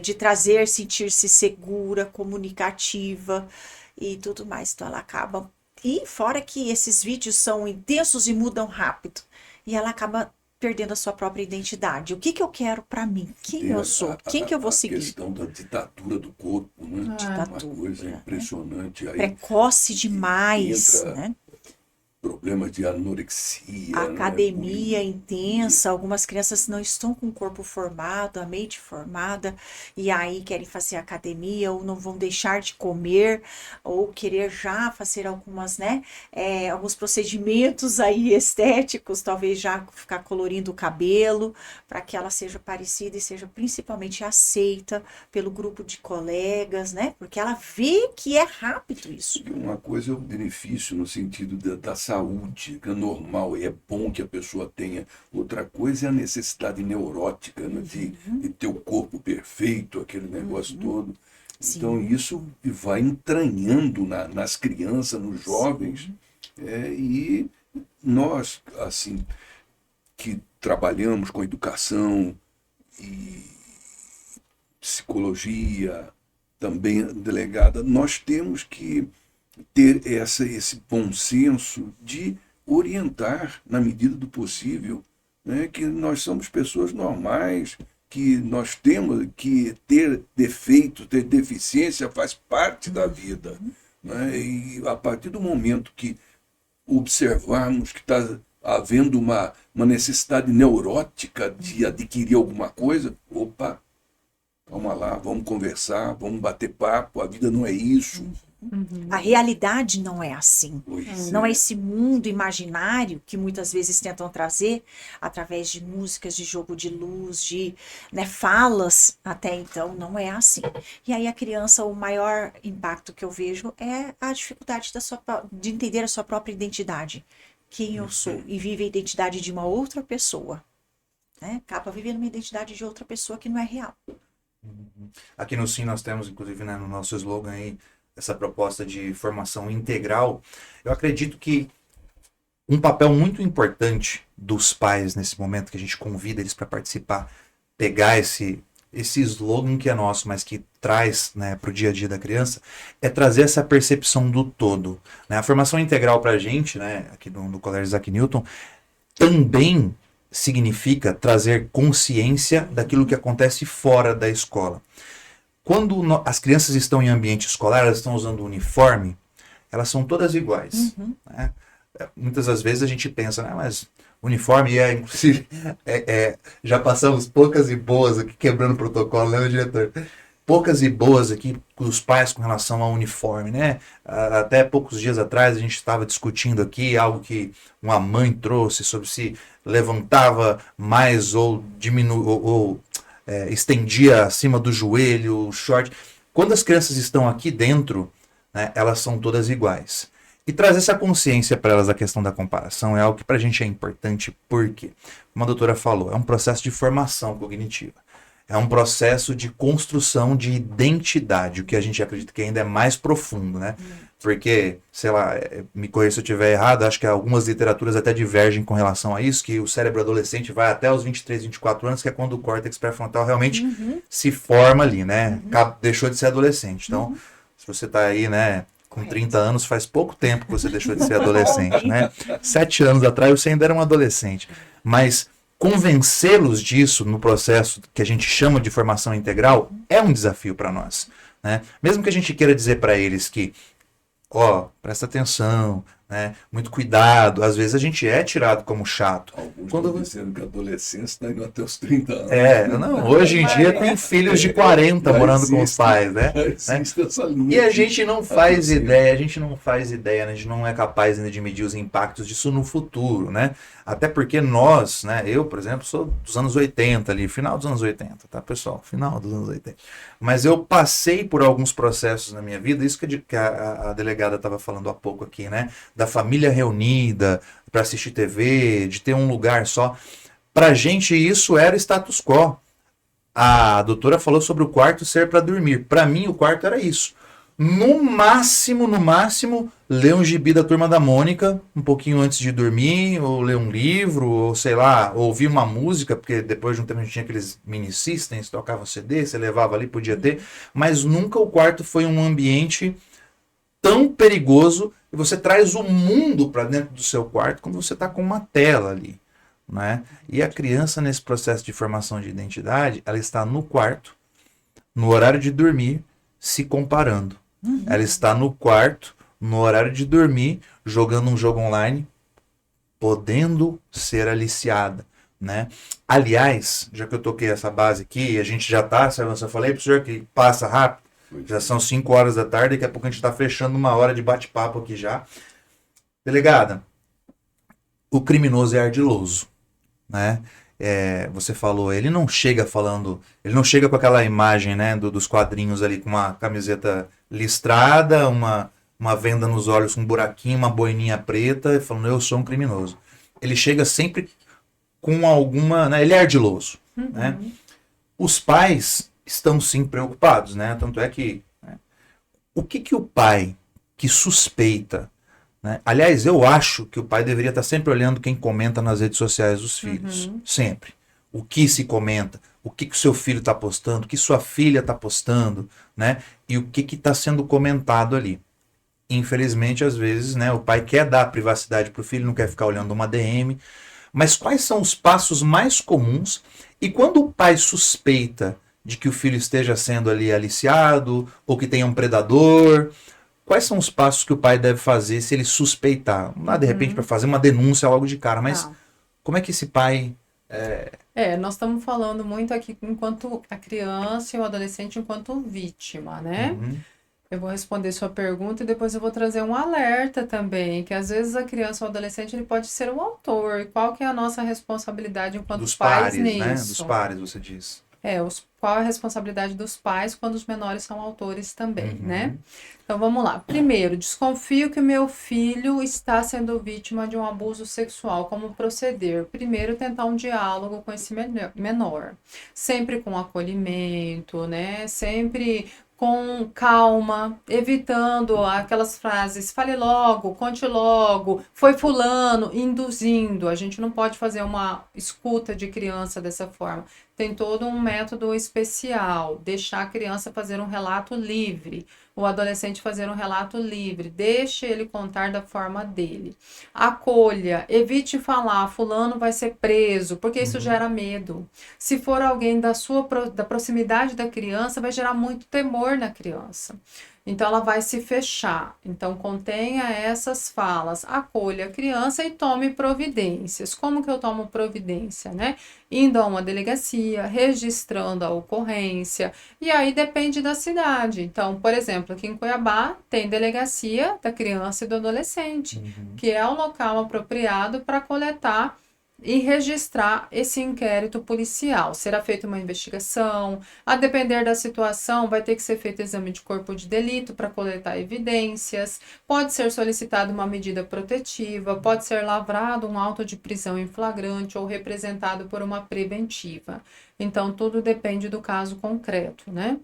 de sentir-se segura, comunicativa e tudo mais. Então ela acaba. E fora que esses vídeos são intensos e mudam rápido. E ela acaba perdendo a sua própria identidade. O que que eu quero para mim? Quem eu sou? Quem que eu vou seguir? A questão da ditadura do corpo, né? Ditadura, Uma coisa impressionante. Aí precoce demais, entra né? problemas de anorexia, Academia né? intensa, algumas crianças não estão com o corpo formado, a mente formada, e aí querem fazer academia, ou não vão deixar de comer, ou querer já fazer algumas, né, alguns procedimentos aí estéticos, talvez já ficar colorindo o cabelo, para que ela seja parecida e seja principalmente aceita pelo grupo de colegas, né, porque ela vê que é rápido isso. Uma coisa é o benefício no sentido da saúde, que é normal, e é bom que a pessoa tenha. Outra coisa é a necessidade neurótica, né, de ter o corpo perfeito, aquele negócio todo. Sim. Então isso vai entranhando nas crianças, nos jovens, e nós, assim, que trabalhamos com educação e psicologia, também delegada, nós temos que ter esse bom senso de orientar, na medida do possível, né, que nós somos pessoas normais, que nós temos que ter defeito, ter deficiência, faz parte da vida. Né? E a partir do momento que observarmos que está havendo uma necessidade neurótica de adquirir alguma coisa, opa, calma lá, vamos conversar, vamos bater papo, a vida não é isso. A realidade não é assim. Pois Não é esse mundo imaginário que muitas vezes tentam trazer através de músicas, de jogo de luz, de, né, falas. Até então não é assim. E aí a criança, o maior impacto que eu vejo é a dificuldade de entender a sua própria identidade. Quem eu sou. E vive a identidade de uma outra pessoa. Né? Acaba vivendo uma identidade de outra pessoa que não é real. Aqui no Sim nós temos, inclusive, né, no nosso slogan aí, essa proposta de formação integral. Eu acredito que um papel muito importante dos pais nesse momento, que a gente convida eles para participar, pegar esse slogan que é nosso, mas que traz, né, para o dia a dia da criança, é trazer essa percepção do todo. Né? A formação integral para a gente, né, aqui no Colégio Isaac Newton, também significa trazer consciência daquilo que acontece fora da escola. Quando as crianças estão em ambiente escolar, elas estão usando uniforme, elas são todas iguais. Né? Muitas das vezes a gente pensa, né, mas uniforme inclusive, já passamos poucas e boas aqui, quebrando o protocolo, né, diretor? Poucas e boas aqui dos pais com relação ao uniforme, né? Até poucos dias atrás a gente estava discutindo aqui algo que uma mãe trouxe sobre se levantava mais ou estendia acima do joelho, o short. Quando as crianças estão aqui dentro, né, elas são todas iguais. E trazer essa consciência para elas da questão da comparação é algo que para a gente é importante, porque, como a doutora falou, é um processo de formação cognitiva. É um processo de construção de identidade, o que a gente acredita que ainda é mais profundo, né? Porque, sei lá, me corrija se eu estiver errado, acho que algumas literaturas até divergem com relação a isso, que o cérebro adolescente vai até os 23, 24 anos, que é quando o córtex pré-frontal realmente se forma ali, né? Deixou de ser adolescente. Então, se você está aí, né, com 30 anos, faz pouco tempo que você deixou de ser adolescente, né? 7 anos atrás você ainda era um adolescente. Mas convencê-los disso no processo que a gente chama de formação integral é um desafio para nós, né? Mesmo que a gente queira dizer para eles que, presta atenção, né? Muito cuidado. Às vezes a gente é tirado como chato. Alguns Quando- estão dizendo que a adolescência está indo até os 30 anos. Não, hoje em dia tem filhos de 40 Já morando com os existe. pais, né? Já existe essa linha E a de gente não faz raciocínio. ideia, né? A gente não é capaz ainda de medir os impactos disso no futuro, né? Até porque nós, né? Eu, por exemplo, sou dos anos 80 ali, final dos anos 80, tá, pessoal? Final dos anos 80. Mas eu passei por alguns processos na minha vida, isso que a delegada estava falando há pouco aqui, né? Da família reunida para assistir TV, de ter um lugar só. Pra gente isso era status quo. A doutora falou sobre o quarto ser para dormir. Para mim, o quarto era isso. No máximo, ler um gibi da Turma da Mônica, um pouquinho antes de dormir, ou ler um livro, ou sei lá, ouvir uma música, porque depois de um tempo a gente tinha aqueles mini systems, tocavam CD, você levava ali, podia ter, mas nunca o quarto foi um ambiente tão perigoso e você traz o mundo para dentro do seu quarto quando você está com uma tela ali, né? E a criança, nesse processo de formação de identidade, ela está no quarto, no horário de dormir, se comparando. Ela está no quarto, no horário de dormir, jogando um jogo online, podendo ser aliciada, né? Aliás, já que eu toquei essa base aqui, a gente já tá, eu falei pro senhor que passa rápido, já são 5 horas da tarde, daqui a pouco a gente está fechando uma hora de bate-papo aqui já. Delegada, o criminoso é ardiloso, né? Você falou, ele não chega com aquela imagem, né, dos quadrinhos ali com uma camiseta listrada, uma venda nos olhos com um buraquinho, uma boininha preta, falando, eu sou um criminoso. Ele chega sempre com alguma, né, ele é ardiloso, né? Os pais estão sim preocupados, né? Tanto é que, né, o que o pai que suspeita, né? Aliás, eu acho que o pai deveria estar sempre olhando quem comenta nas redes sociais dos filhos. Sempre. O que se comenta, o que o seu filho está postando, o que sua filha está postando, né? E o que está sendo comentado ali. Infelizmente, às vezes, né, o pai quer dar privacidade para o filho, não quer ficar olhando uma DM. Mas quais são os passos mais comuns? E quando o pai suspeita de que o filho esteja sendo ali aliciado, ou que tenha um predador, quais são os passos que o pai deve fazer se ele suspeitar? Não dá de repente para fazer uma denúncia logo de cara, mas Tá. como é que esse pai... Nós estamos falando muito aqui enquanto a criança e o adolescente enquanto vítima, né? Uhum. Eu vou responder sua pergunta e depois eu vou trazer um alerta também, que às vezes a criança ou o adolescente ele pode ser o autor. E qual que é a nossa responsabilidade enquanto Dos pais pares, né? nisso? Dos pares, você diz. Qual a responsabilidade dos pais quando os menores são autores também, Uhum. né? Então vamos lá. Primeiro, desconfio que meu filho está sendo vítima de um abuso sexual. Como proceder? Primeiro, tentar um diálogo com esse menor. Sempre com acolhimento, né? Sempre com calma, evitando aquelas frases, fale logo, conte logo, foi fulano, induzindo. A gente não pode fazer uma escuta de criança dessa forma. Tem todo um método especial, deixar a criança fazer um relato livre, o adolescente fazer um relato livre, deixe ele contar da forma dele. Acolha, evite falar, fulano vai ser preso, porque isso gera medo. Se for alguém da proximidade da criança, vai gerar muito temor na criança. Então, ela vai se fechar. Então, contenha essas falas, acolha a criança e tome providências. Como que eu tomo providência, né? Indo a uma delegacia, registrando a ocorrência, e aí depende da cidade. Então, por exemplo, aqui em Cuiabá tem delegacia da criança e do adolescente, que é o local apropriado para coletar e registrar esse inquérito policial. Será feita uma investigação, a depender da situação, vai ter que ser feito exame de corpo de delito para coletar evidências, pode ser solicitada uma medida protetiva, pode ser lavrado um auto de prisão em flagrante ou representado por uma preventiva. Então, tudo depende do caso concreto, né?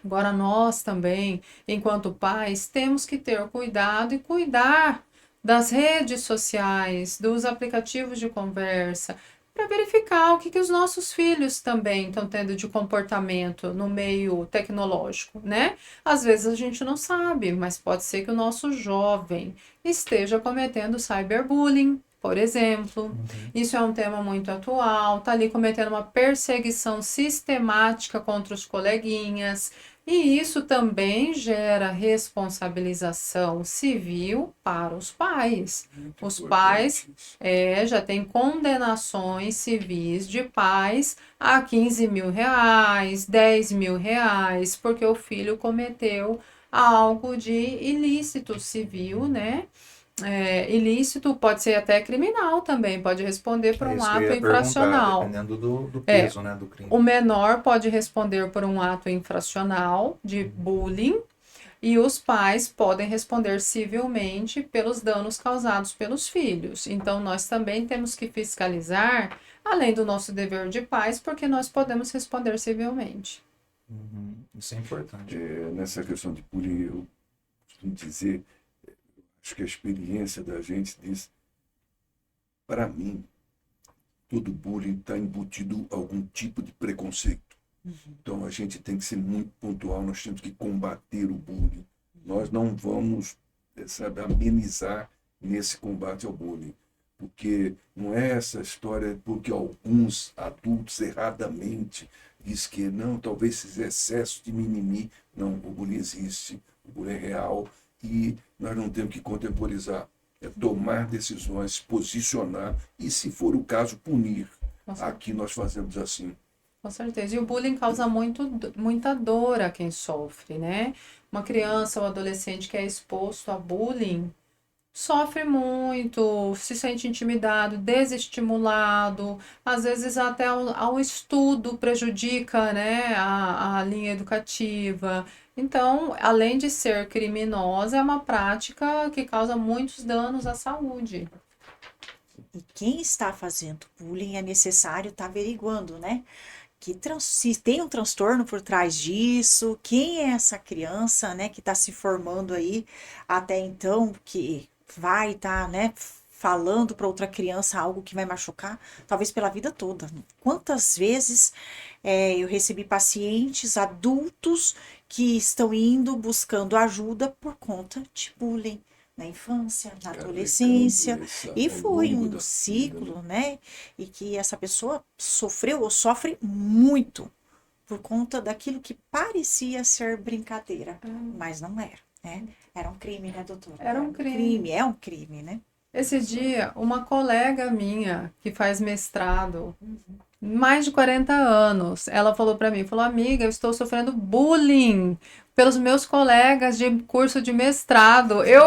Agora, nós também, enquanto pais, temos que ter cuidado e cuidar das redes sociais, dos aplicativos de conversa, para verificar o que os nossos filhos também estão tendo de comportamento no meio tecnológico, né? Às vezes a gente não sabe, mas pode ser que o nosso jovem esteja cometendo cyberbullying, por exemplo. Isso é um tema muito atual, tá ali cometendo uma perseguição sistemática contra os coleguinhas, E isso também gera responsabilização civil para os pais. Muito Os importante pais isso. já têm condenações civis de pais a 15 mil reais, 10 mil reais, porque o filho cometeu algo de ilícito civil, né? Ilícito pode ser até criminal também, pode responder por É um isso que eu ato ia perguntar, infracional. dependendo do peso, né, do crime. O menor pode responder por um ato infracional de bullying e os pais podem responder civilmente pelos danos causados pelos filhos. Então, nós também temos que fiscalizar, além do nosso dever de pais, porque nós podemos responder civilmente. Uhum, isso é importante. Nessa questão de bullying, eu costumo dizer, acho que a experiência da gente diz, para mim, todo bullying está embutido algum tipo de preconceito. Então a gente tem que ser muito pontual, nós temos que combater o bullying. Nós não vamos, sabe, amenizar nesse combate ao bullying. Porque não é essa história porque alguns adultos erradamente diz que não, talvez esses excessos de mimimi. Não, o bullying existe, o bullying é real e nós não temos que contemporizar. É tomar decisões, se posicionar e, se for o caso, punir. Aqui nós fazemos assim. Com certeza. E o bullying causa muita dor a quem sofre, né? Uma criança ou adolescente que é exposto a bullying sofre muito, se sente intimidado, desestimulado, às vezes até ao estudo prejudica, né, a linha educativa. Então, além de ser criminosa, é uma prática que causa muitos danos à saúde. E quem está fazendo bullying é necessário estar averiguando, né? Se tem um transtorno por trás disso, quem é essa criança, né, que está se formando aí até então, que vai estar, né, falando para outra criança algo que vai machucar, talvez pela vida toda. Quantas vezes eu recebi pacientes adultos que estão indo buscando ajuda por conta de bullying na infância, na adolescência, e foi um ciclo, né? E que essa pessoa sofreu ou sofre muito por conta daquilo que parecia ser brincadeira, mas não era, né? Era um crime, né, doutora? Era um crime. É um crime, né? Esse dia, uma colega minha que faz mestrado, mais de 40 anos, ela falou para mim, falou, amiga, eu estou sofrendo bullying pelos meus colegas de curso de mestrado. Eu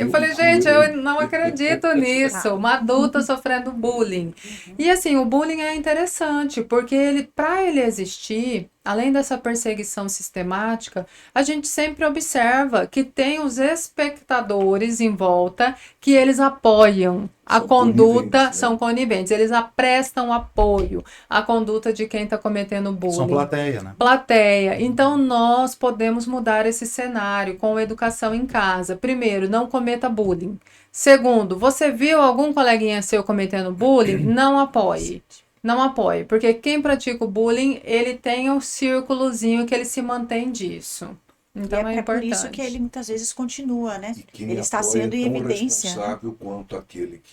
falei, gente, eu não acredito nisso. Uma adulta sofrendo bullying. E assim, o bullying é interessante, porque para ele existir, além dessa perseguição sistemática, a gente sempre observa que tem os espectadores em volta que eles apoiam a conduta, são coniventes, eles prestam apoio à conduta de quem está cometendo bullying. São plateia, né? Plateia. Então, nós podemos mudar esse cenário com educação em casa. Primeiro, não cometa bullying. Segundo, você viu algum coleguinha seu cometendo bullying? Não apoie. Não apoie, porque quem pratica o bullying, ele tem um círculozinho que ele se mantém disso. Então é importante. Por isso que ele muitas vezes continua, né? E quem ele está sendo em evidência. Responsável quanto aquele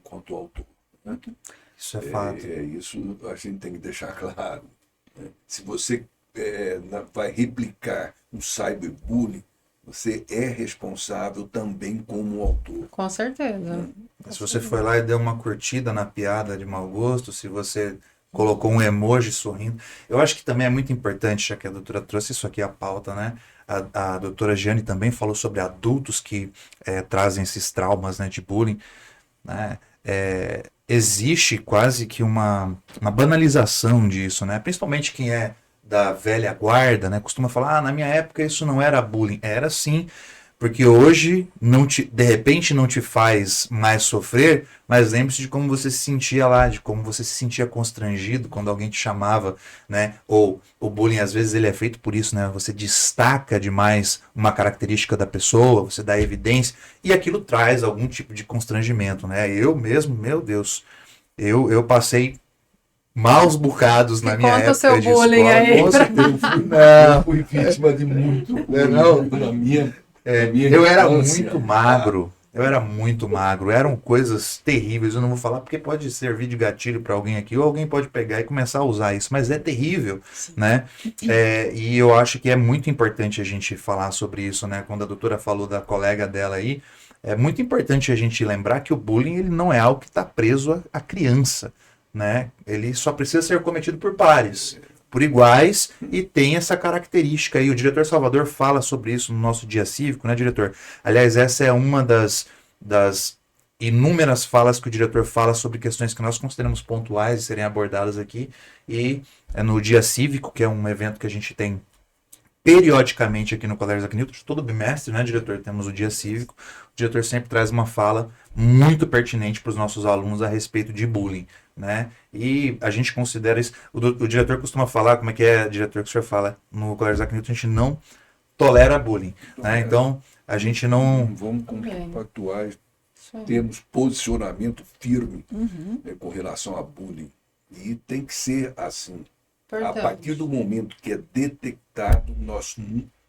quanto o autor. Né? Isso é fato. Isso a gente tem que deixar claro. Né? Se você vai replicar um cyberbullying, você é responsável também como autor. Com certeza. Se você foi lá e deu uma curtida na piada de mau gosto, se você colocou um emoji sorrindo. Eu acho que também é muito importante, já que a doutora trouxe isso aqui à pauta, né? A doutora Giane também falou sobre adultos que trazem esses traumas, né, de bullying. Né? Existe quase que uma banalização disso, né? Principalmente quem é da velha guarda, né? Costuma falar, na minha época isso não era bullying. Era sim, porque hoje, de repente, não te faz mais sofrer, mas lembre-se de como você se sentia lá, de como você se sentia constrangido quando alguém te chamava, né? Ou o bullying, às vezes, ele é feito por isso, né? Você destaca demais uma característica da pessoa, você dá evidência, e aquilo traz algum tipo de constrangimento, né? Eu mesmo, meu Deus, eu passei maus bocados na minha época o seu de bullying escola. aí. Eu fui vítima de muito bullying na minha eu era infância. muito magro. Eu era muito magro, eram coisas terríveis. Eu não vou falar porque pode servir de gatilho para alguém aqui, ou alguém pode pegar e começar a usar isso, mas é terrível, Sim. né? E eu acho que é muito importante a gente falar sobre isso, né? Quando a doutora falou da colega dela aí, é muito importante a gente lembrar que o bullying ele não é algo que está preso à criança, né? Ele só precisa ser cometido por pares, por iguais, e tem essa característica aí. O diretor Salvador fala sobre isso no nosso dia cívico, né, diretor? Aliás, essa é uma das inúmeras falas que o diretor fala sobre questões que nós consideramos pontuais de serem abordadas aqui, e é no dia cívico, que é um evento que a gente tem periodicamente aqui no Colégio Isaac Newton, todo bimestre, né, diretor? Temos o dia cívico. O diretor sempre traz uma fala muito pertinente para os nossos alunos a respeito de bullying, né? E a gente considera isso. O diretor costuma falar, como é que é, diretor, que o senhor fala? No Colégio Isaac Newton, a gente não tolera bullying, né? Então, a gente não... Vamos Bem. compactuar, Isso aí. temos posicionamento firme Uhum. com relação a bullying. E tem que ser assim. A Importante. partir do momento que é detectado, nós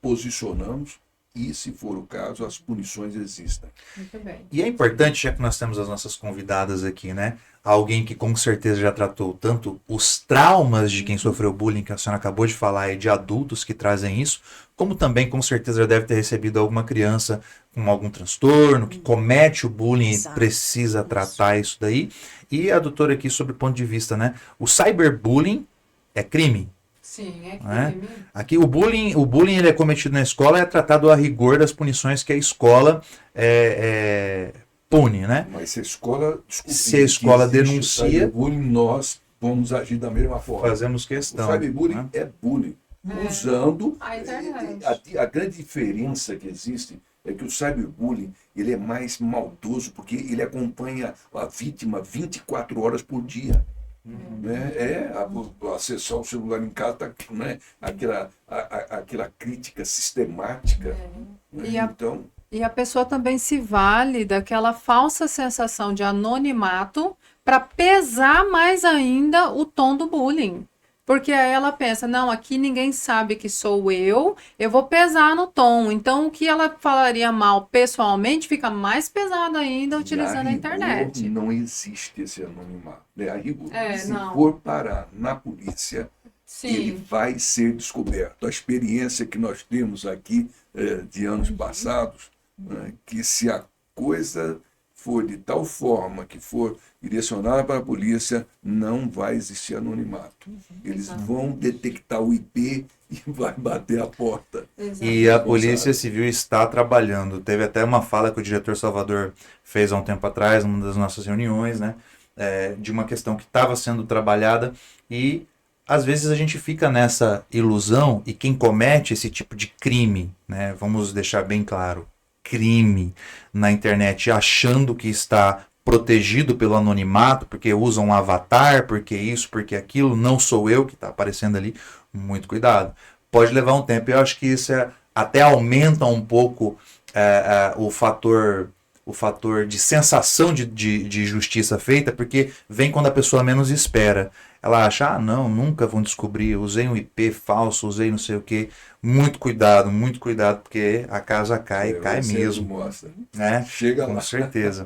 posicionamos e, se for o caso, as punições existem. Muito bem. E é importante, já que nós temos as nossas convidadas aqui, né? Alguém que com certeza já tratou tanto os traumas de quem sofreu bullying, que a senhora acabou de falar, e de adultos que trazem isso, como também com certeza já deve ter recebido alguma criança com algum transtorno, que comete o bullying e Exato. precisa tratar isso daí. E a doutora aqui sobre o ponto de vista, né? O cyberbullying é crime. Sim, é Né? crime. Aqui o bullying ele é cometido na escola, é tratado a rigor das punições que a escola pune, né? Mas se a escola, desculpe, Se a escola que existe denuncia- o cyberbullying, nós vamos agir da mesma forma. Fazemos O questão. cyberbullying Né? é bullying, É. usando... A internet. A grande diferença que existe é que o cyberbullying ele é mais maldoso, porque ele acompanha a vítima 24 horas por dia. Né? Acessar o celular em casa, tá, né? aquela crítica sistemática. Né? E a- Então, E a pessoa também se vale daquela falsa sensação de anonimato para pesar mais ainda o tom do bullying. Porque aí ela pensa, não, aqui ninguém sabe que sou eu vou pesar no tom. Então, o que ela falaria mal pessoalmente fica mais pesado ainda utilizando a rigor, internet. não existe esse anonimato. Né? A rigor, se não. for parar na polícia, ele Sim, vai ser descoberto. A experiência que nós temos aqui de anos passados, né, que se a coisa for de tal forma que for direcionada para a polícia, não vai existir anonimato. Eles vão detectar o IP e vai bater a porta. E a Polícia Civil está trabalhando. Teve até uma fala que o diretor Salvador fez há um tempo atrás, numa das nossas reuniões, né? De uma questão que estava sendo trabalhada, e às vezes a gente fica nessa ilusão, e quem comete esse tipo de crime, né? Vamos deixar bem claro, crime na internet, achando que está protegido pelo anonimato, porque usa um avatar, porque isso, porque aquilo, não sou eu que está aparecendo ali. Muito cuidado. Pode levar um tempo. Eu acho que isso até aumenta um pouco o fator de sensação de justiça feita, porque vem quando a pessoa menos espera. Ela acha, não, nunca vão descobrir, usei um IP falso, usei não sei o quê. Muito cuidado, porque a casa cai mesmo. Mostra. Né? Chega Com lá. certeza.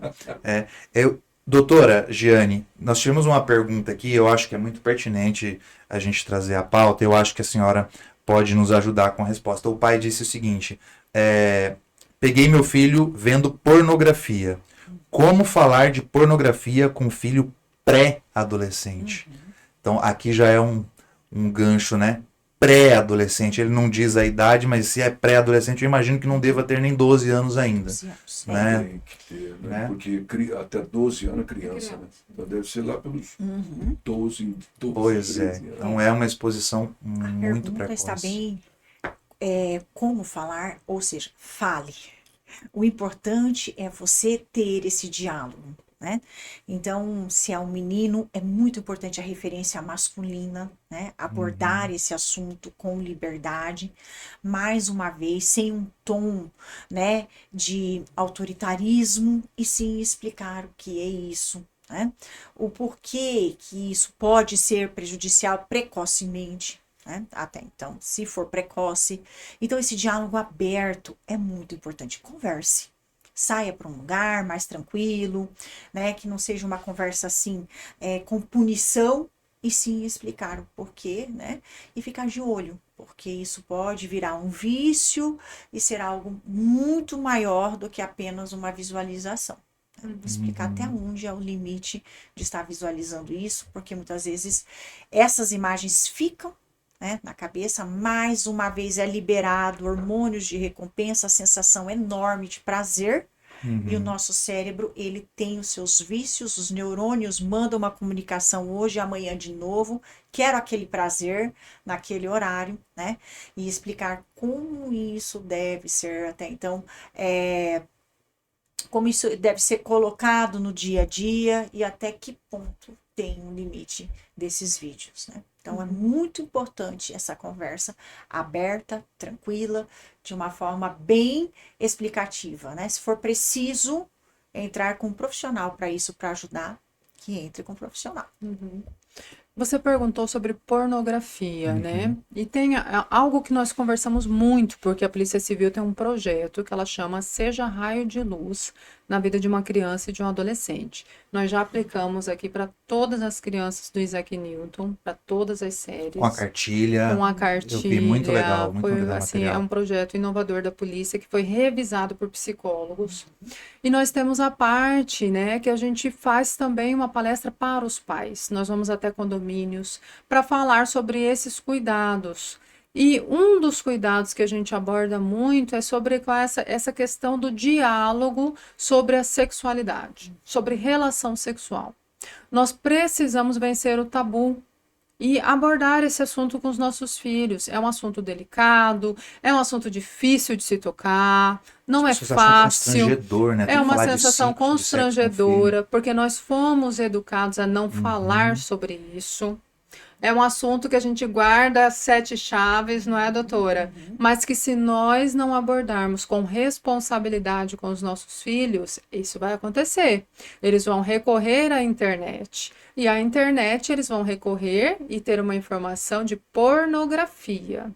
Doutora Giane, nós tivemos uma pergunta aqui, eu acho que é muito pertinente a gente trazer a pauta, eu acho que a senhora pode nos ajudar com a resposta. O pai disse o seguinte, peguei meu filho vendo pornografia. Como falar de pornografia com filho pré-adolescente? Então, aqui já é um gancho, né? Pré-adolescente. Ele não diz a idade, mas se é pré-adolescente, eu imagino que não deva ter nem 12 anos ainda. 12 anos. Né? Tem que ter, né? Né? Porque até 12 anos é criança, né? Então deve ser lá pelos 12, Pois 13 é. anos. Então é uma exposição A muito pergunta precoce. está bem como falar, ou seja, fale. O importante é você ter esse diálogo, né? Então, se é um menino, é muito importante a referência masculina, né? Abordar esse assunto com liberdade, mais uma vez, sem um tom, né, de autoritarismo, e sim explicar o que é isso, né? O porquê que isso pode ser prejudicial precocemente, né? Até então, se for precoce. Então, esse diálogo aberto é muito importante. Converse, saia para um lugar mais tranquilo, né? Que não seja uma conversa assim, com punição, e sim explicar o porquê, né? E ficar de olho, porque isso pode virar um vício e ser algo muito maior do que apenas uma visualização. Explicar até onde é o limite de estar visualizando isso, porque muitas vezes essas imagens ficam, né, na cabeça, mais uma vez é liberado hormônios de recompensa, a sensação enorme de prazer, e o nosso cérebro, ele tem os seus vícios, os neurônios mandam uma comunicação hoje, amanhã de novo, quero aquele prazer naquele horário, né? E explicar como isso deve ser até então, como isso deve ser colocado no dia a dia e até que ponto tem um limite desses vídeos, né? Então é muito importante essa conversa aberta, tranquila, de uma forma bem explicativa, né? Se for preciso entrar com um profissional para isso, para ajudar, que entre com um profissional. Você perguntou sobre pornografia, né? E tem algo que nós conversamos muito, porque a Polícia Civil tem um projeto que ela chama Seja Raio de Luz na vida de uma criança e de um adolescente. Nós já aplicamos aqui para todas as crianças do Isaac Newton, para todas as séries. Com a cartilha. Com a cartilha. Eu vi, muito legal, muito legal assim, material. é um projeto inovador da polícia que foi revisado por psicólogos. E nós temos a parte, né, que a gente faz também uma palestra para os pais. Nós vamos até condomínios para falar sobre esses cuidados. E um dos cuidados que a gente aborda muito é sobre essa questão do diálogo sobre a sexualidade, sobre relação sexual. Nós precisamos vencer o tabu e abordar esse assunto com os nossos filhos. É um assunto delicado, é um assunto difícil de se tocar, não é fácil. Constrangedor, né? É uma sensação constrangedora, porque nós fomos educados a não falar sobre isso. É um assunto que a gente guarda as 7 chaves, não é, doutora? Mas que se nós não abordarmos com responsabilidade com os nossos filhos, isso vai acontecer. Eles vão recorrer à internet. E à internet eles vão recorrer e ter uma informação de pornografia,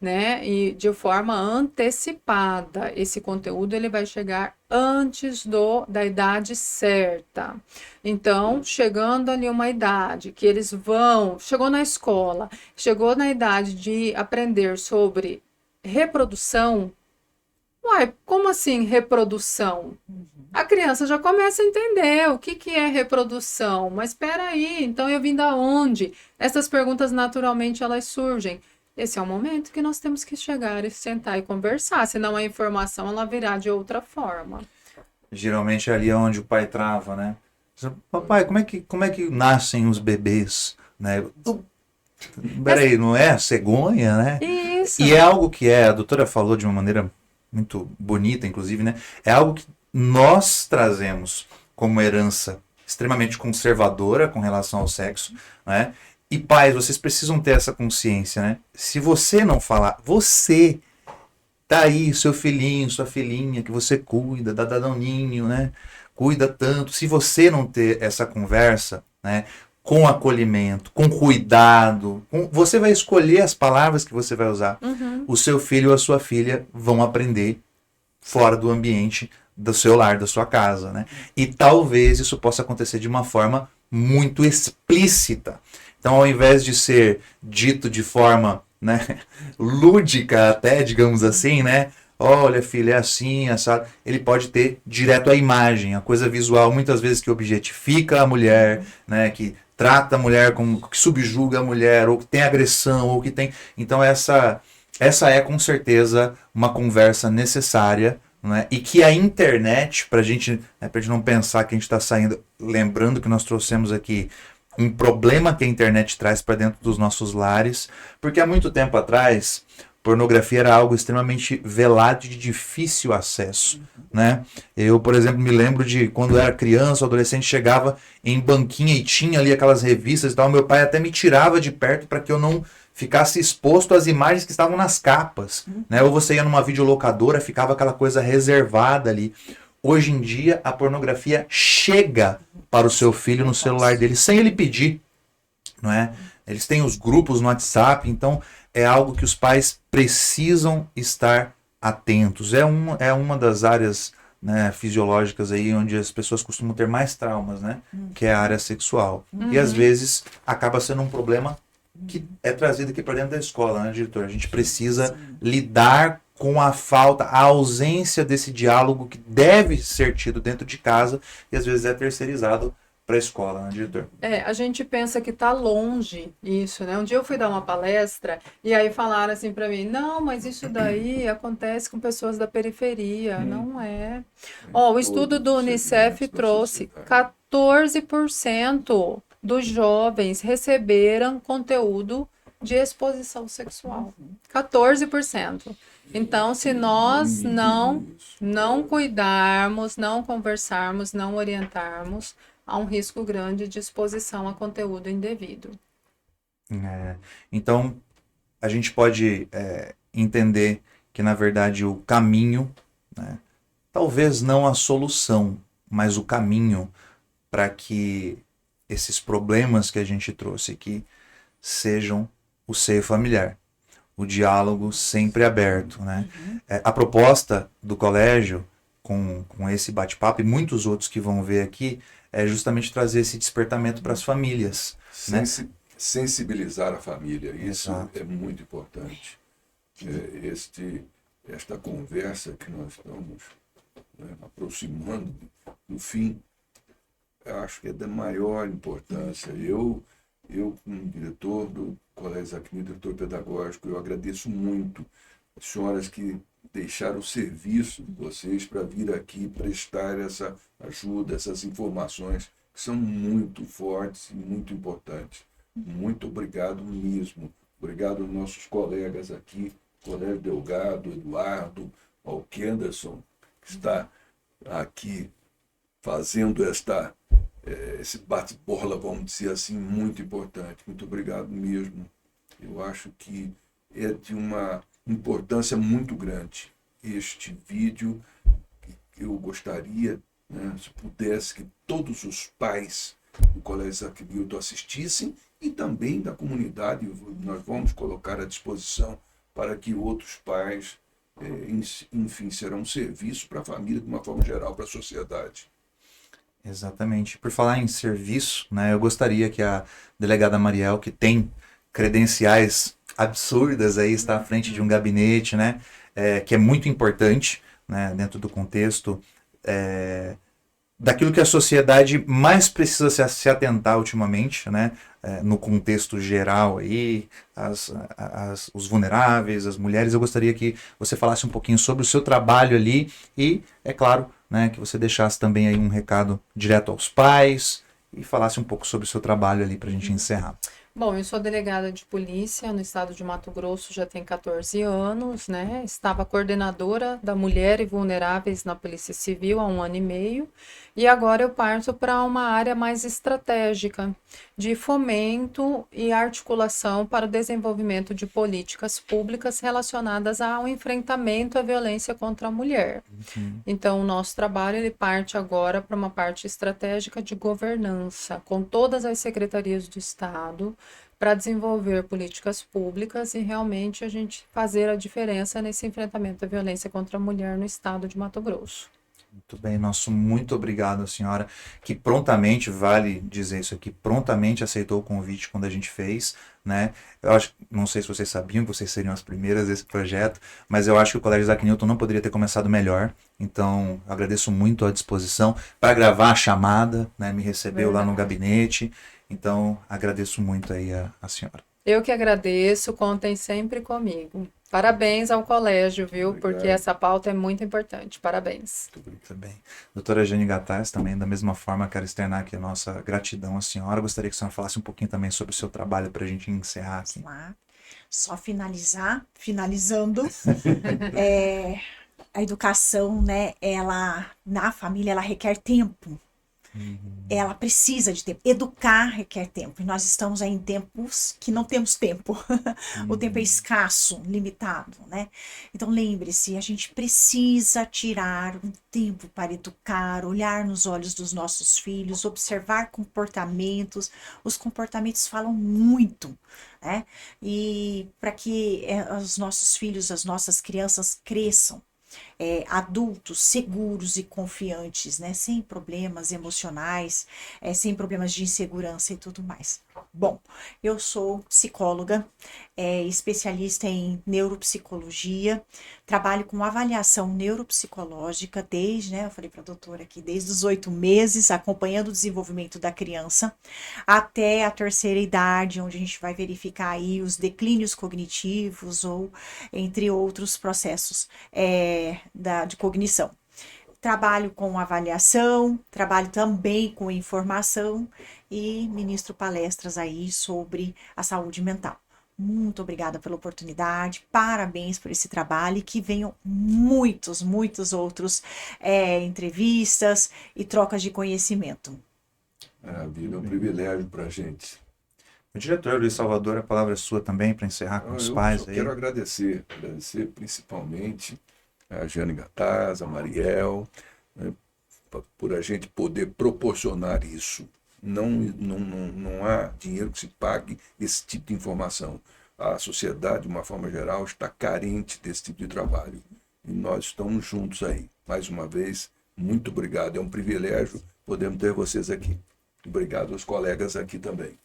né? E de forma antecipada. Esse conteúdo ele vai chegar antes da idade certa. Então, chegando ali uma idade que eles chegou na escola, chegou na idade de aprender sobre reprodução. Uai, como assim reprodução? A criança já começa a entender o que é reprodução. Mas espera aí, então eu vim da onde? Essas perguntas naturalmente elas surgem. Esse é o momento que nós temos que chegar e sentar e conversar, senão a informação ela virá de outra forma. Geralmente é ali onde o pai trava, né? Papai, como é que nascem os bebês? Né? Peraí, não é cegonha, né? Isso. E é algo que a doutora falou de uma maneira muito bonita, inclusive, né? É algo que nós trazemos como herança extremamente conservadora com relação ao sexo, né? E pais, vocês precisam ter essa consciência, né? Se você não falar, você tá aí, seu filhinho, sua filhinha, que você cuida, dá um ninho, né? Cuida tanto. Se você não ter essa conversa, né? Com acolhimento, com cuidado, você vai escolher as palavras que você vai usar. O seu filho ou a sua filha vão aprender fora do ambiente do seu lar, da sua casa, né? E talvez isso possa acontecer de uma forma muito explícita. Então, ao invés de ser dito de forma, né, lúdica até, digamos assim, né? Olha, filha, é assim, assado. Ele pode ter direto a imagem, a coisa visual, muitas vezes que objetifica a mulher, né? Que trata a mulher como que subjuga a mulher, ou que tem agressão, ou que tem... Então, essa é com certeza uma conversa necessária, né? E que a internet, pra gente não pensar que a gente está saindo, lembrando que nós trouxemos aqui um problema que a internet traz para dentro dos nossos lares, porque há muito tempo atrás, pornografia era algo extremamente velado e de difícil acesso, né? Eu, por exemplo, me lembro de quando eu era criança, adolescente, chegava em banquinha e tinha ali aquelas revistas e tal, meu pai até me tirava de perto para que eu não ficasse exposto às imagens que estavam nas capas, né? Ou você ia numa videolocadora, ficava aquela coisa reservada ali. Hoje em dia, a pornografia chega para o seu filho no celular dele, sem ele pedir, não é? Eles têm os grupos no WhatsApp, então é algo que os pais precisam estar atentos. É uma das áreas né, fisiológicas aí, onde as pessoas costumam ter mais traumas, né? Que é a área sexual. E às vezes acaba sendo um problema que é trazido aqui para dentro da escola, né, diretor? A gente precisa lidar com a falta, a ausência desse diálogo que deve ser tido dentro de casa e às vezes é terceirizado para a escola, né, diretor? A gente pensa que tá longe isso, né? Um dia eu fui dar uma palestra e aí falaram assim para mim, não, mas isso daí acontece com pessoas da periferia, não é. Ó, o estudo do Unicef trouxe 14% dos jovens receberam conteúdo de exposição sexual. 14%. Então, se nós não cuidarmos, não conversarmos, não orientarmos, há um risco grande de exposição a conteúdo indevido. Então, a gente pode entender que, na verdade, o caminho, né, talvez não a solução, mas o caminho para que esses problemas que a gente trouxe aqui sejam o seio familiar. O diálogo sempre aberto, né? A proposta do colégio, com esse bate-papo e muitos outros que vão ver aqui, é justamente trazer esse despertamento para as famílias. Né? Sensibilizar a família, isso Exato. é muito importante. Esta conversa que nós estamos, né, aproximando do fim, eu acho que é da maior importância. Eu como diretor do Colégio Zacnil, diretor pedagógico, eu agradeço muito as senhoras que deixaram o serviço de vocês para vir aqui prestar essa ajuda, essas informações que são muito fortes e muito importantes. Muito obrigado mesmo. Obrigado aos nossos colegas aqui, Colégio Delgado, Eduardo, ao Kenderson, que está aqui fazendo esse bate-bola, vamos dizer assim, muito importante. Muito obrigado mesmo. Eu acho que é de uma importância muito grande este vídeo. Eu gostaria, né, se pudesse, que todos os pais do Colégio Isaac Newton assistissem e também da comunidade. Nós vamos colocar à disposição para que outros pais, enfim, serão um serviço para a família de uma forma geral, para a sociedade. Exatamente. Por falar em serviço, né, eu gostaria que a delegada Mariel, que tem credenciais absurdas aí, está à frente de um gabinete, né, que é muito importante, né, dentro do contexto daquilo que a sociedade mais precisa se atentar ultimamente, né, no contexto geral aí, os vulneráveis, as mulheres. Eu gostaria que você falasse um pouquinho sobre o seu trabalho ali e, é claro, né, que você deixasse também aí um recado direto aos pais e falasse um pouco sobre o seu trabalho ali para a gente encerrar. Bom, eu sou delegada de polícia no estado de Mato Grosso já tem 14 anos, né? Estava coordenadora da Mulher e Vulneráveis na Polícia Civil há 1 ano e meio. E agora eu parto para uma área mais estratégica de fomento e articulação para o desenvolvimento de políticas públicas relacionadas ao enfrentamento à violência contra a mulher. Então, o nosso trabalho ele parte agora para uma parte estratégica de governança, com todas as secretarias do Estado, para desenvolver políticas públicas e realmente a gente fazer a diferença nesse enfrentamento à violência contra a mulher no estado de Mato Grosso. Muito bem, nosso muito obrigado, senhora, que prontamente, vale dizer isso aqui, prontamente aceitou o convite quando a gente fez, né? Eu acho, não sei se vocês sabiam que vocês seriam as primeiras desse projeto, mas eu acho que o Colégio Isaac Newton não poderia ter começado melhor, então eu agradeço muito a disposição para gravar a chamada, né? Me recebeu lá no gabinete, então agradeço muito aí a senhora. Eu que agradeço, contem sempre comigo. Parabéns ao colégio, viu? Obrigado. Porque essa pauta é muito importante. Parabéns. Muito bem. Doutora Jane Gataz, também da mesma forma quero externar aqui a nossa gratidão à senhora. Gostaria que a senhora falasse um pouquinho também sobre o seu trabalho para a gente encerrar aqui. Lá. Só finalizando, a educação, né, ela, na família, ela requer tempo. Ela precisa de tempo. Educar requer tempo. E nós estamos aí em tempos que não temos tempo. O tempo é escasso, limitado, né? Então lembre-se, a gente precisa tirar um tempo para educar, olhar nos olhos dos nossos filhos, observar comportamentos. Os comportamentos falam muito, né? E para que os nossos filhos, as nossas crianças cresçam adultos seguros e confiantes, né? Sem problemas emocionais, sem problemas de insegurança e tudo mais. Bom, eu sou psicóloga, especialista em neuropsicologia, trabalho com avaliação neuropsicológica desde, né, eu falei para a doutora aqui, desde os 8 meses, acompanhando o desenvolvimento da criança, até a terceira idade, onde a gente vai verificar aí os declínios cognitivos ou entre outros processos de cognição. Trabalho com avaliação, trabalho também com informação e ministro palestras aí sobre a saúde mental. Muito obrigada pela oportunidade, parabéns por esse trabalho e que venham muitos outros entrevistas e trocas de conhecimento. Maravilha, é um privilégio para a gente. O diretor Luiz Salvador, a palavra é sua também para encerrar com os pais aí. Quero agradecer principalmente a Jane Gataz, a Mariel, né, por a gente poder proporcionar isso. Não há dinheiro que se pague esse tipo de informação. A sociedade, de uma forma geral, está carente desse tipo de trabalho. E nós estamos juntos aí. Mais uma vez, muito obrigado. É um privilégio podermos ter vocês aqui. Obrigado aos colegas aqui também.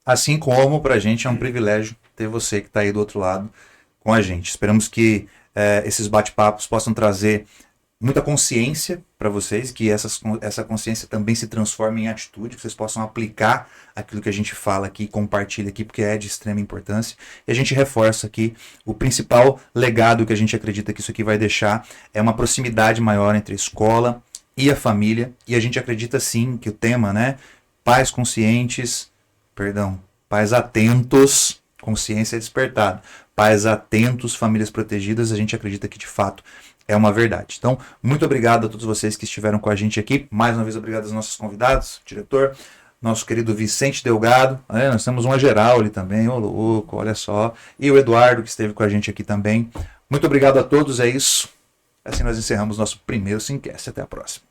Assim como para a gente é um privilégio ter você que está aí do outro lado com a gente. Esperamos que esses bate-papos possam trazer muita consciência para vocês, que essa consciência também se transforme em atitude, que vocês possam aplicar aquilo que a gente fala aqui, compartilha aqui, porque é de extrema importância. E a gente reforça aqui o principal legado que a gente acredita que isso aqui vai deixar é uma proximidade maior entre a escola e a família. E a gente acredita sim que o tema, né, pais atentos, consciência despertada, pais atentos, famílias protegidas, a gente acredita que de fato é uma verdade. Então, muito obrigado a todos vocês que estiveram com a gente aqui. Mais uma vez, obrigado aos nossos convidados, diretor, nosso querido Vicente Delgado. Nós temos uma geral ali também, ô louco, olha só. E o Eduardo, que esteve com a gente aqui também. Muito obrigado a todos, é isso. Assim nós encerramos nosso primeiro Simcast. Até a próxima.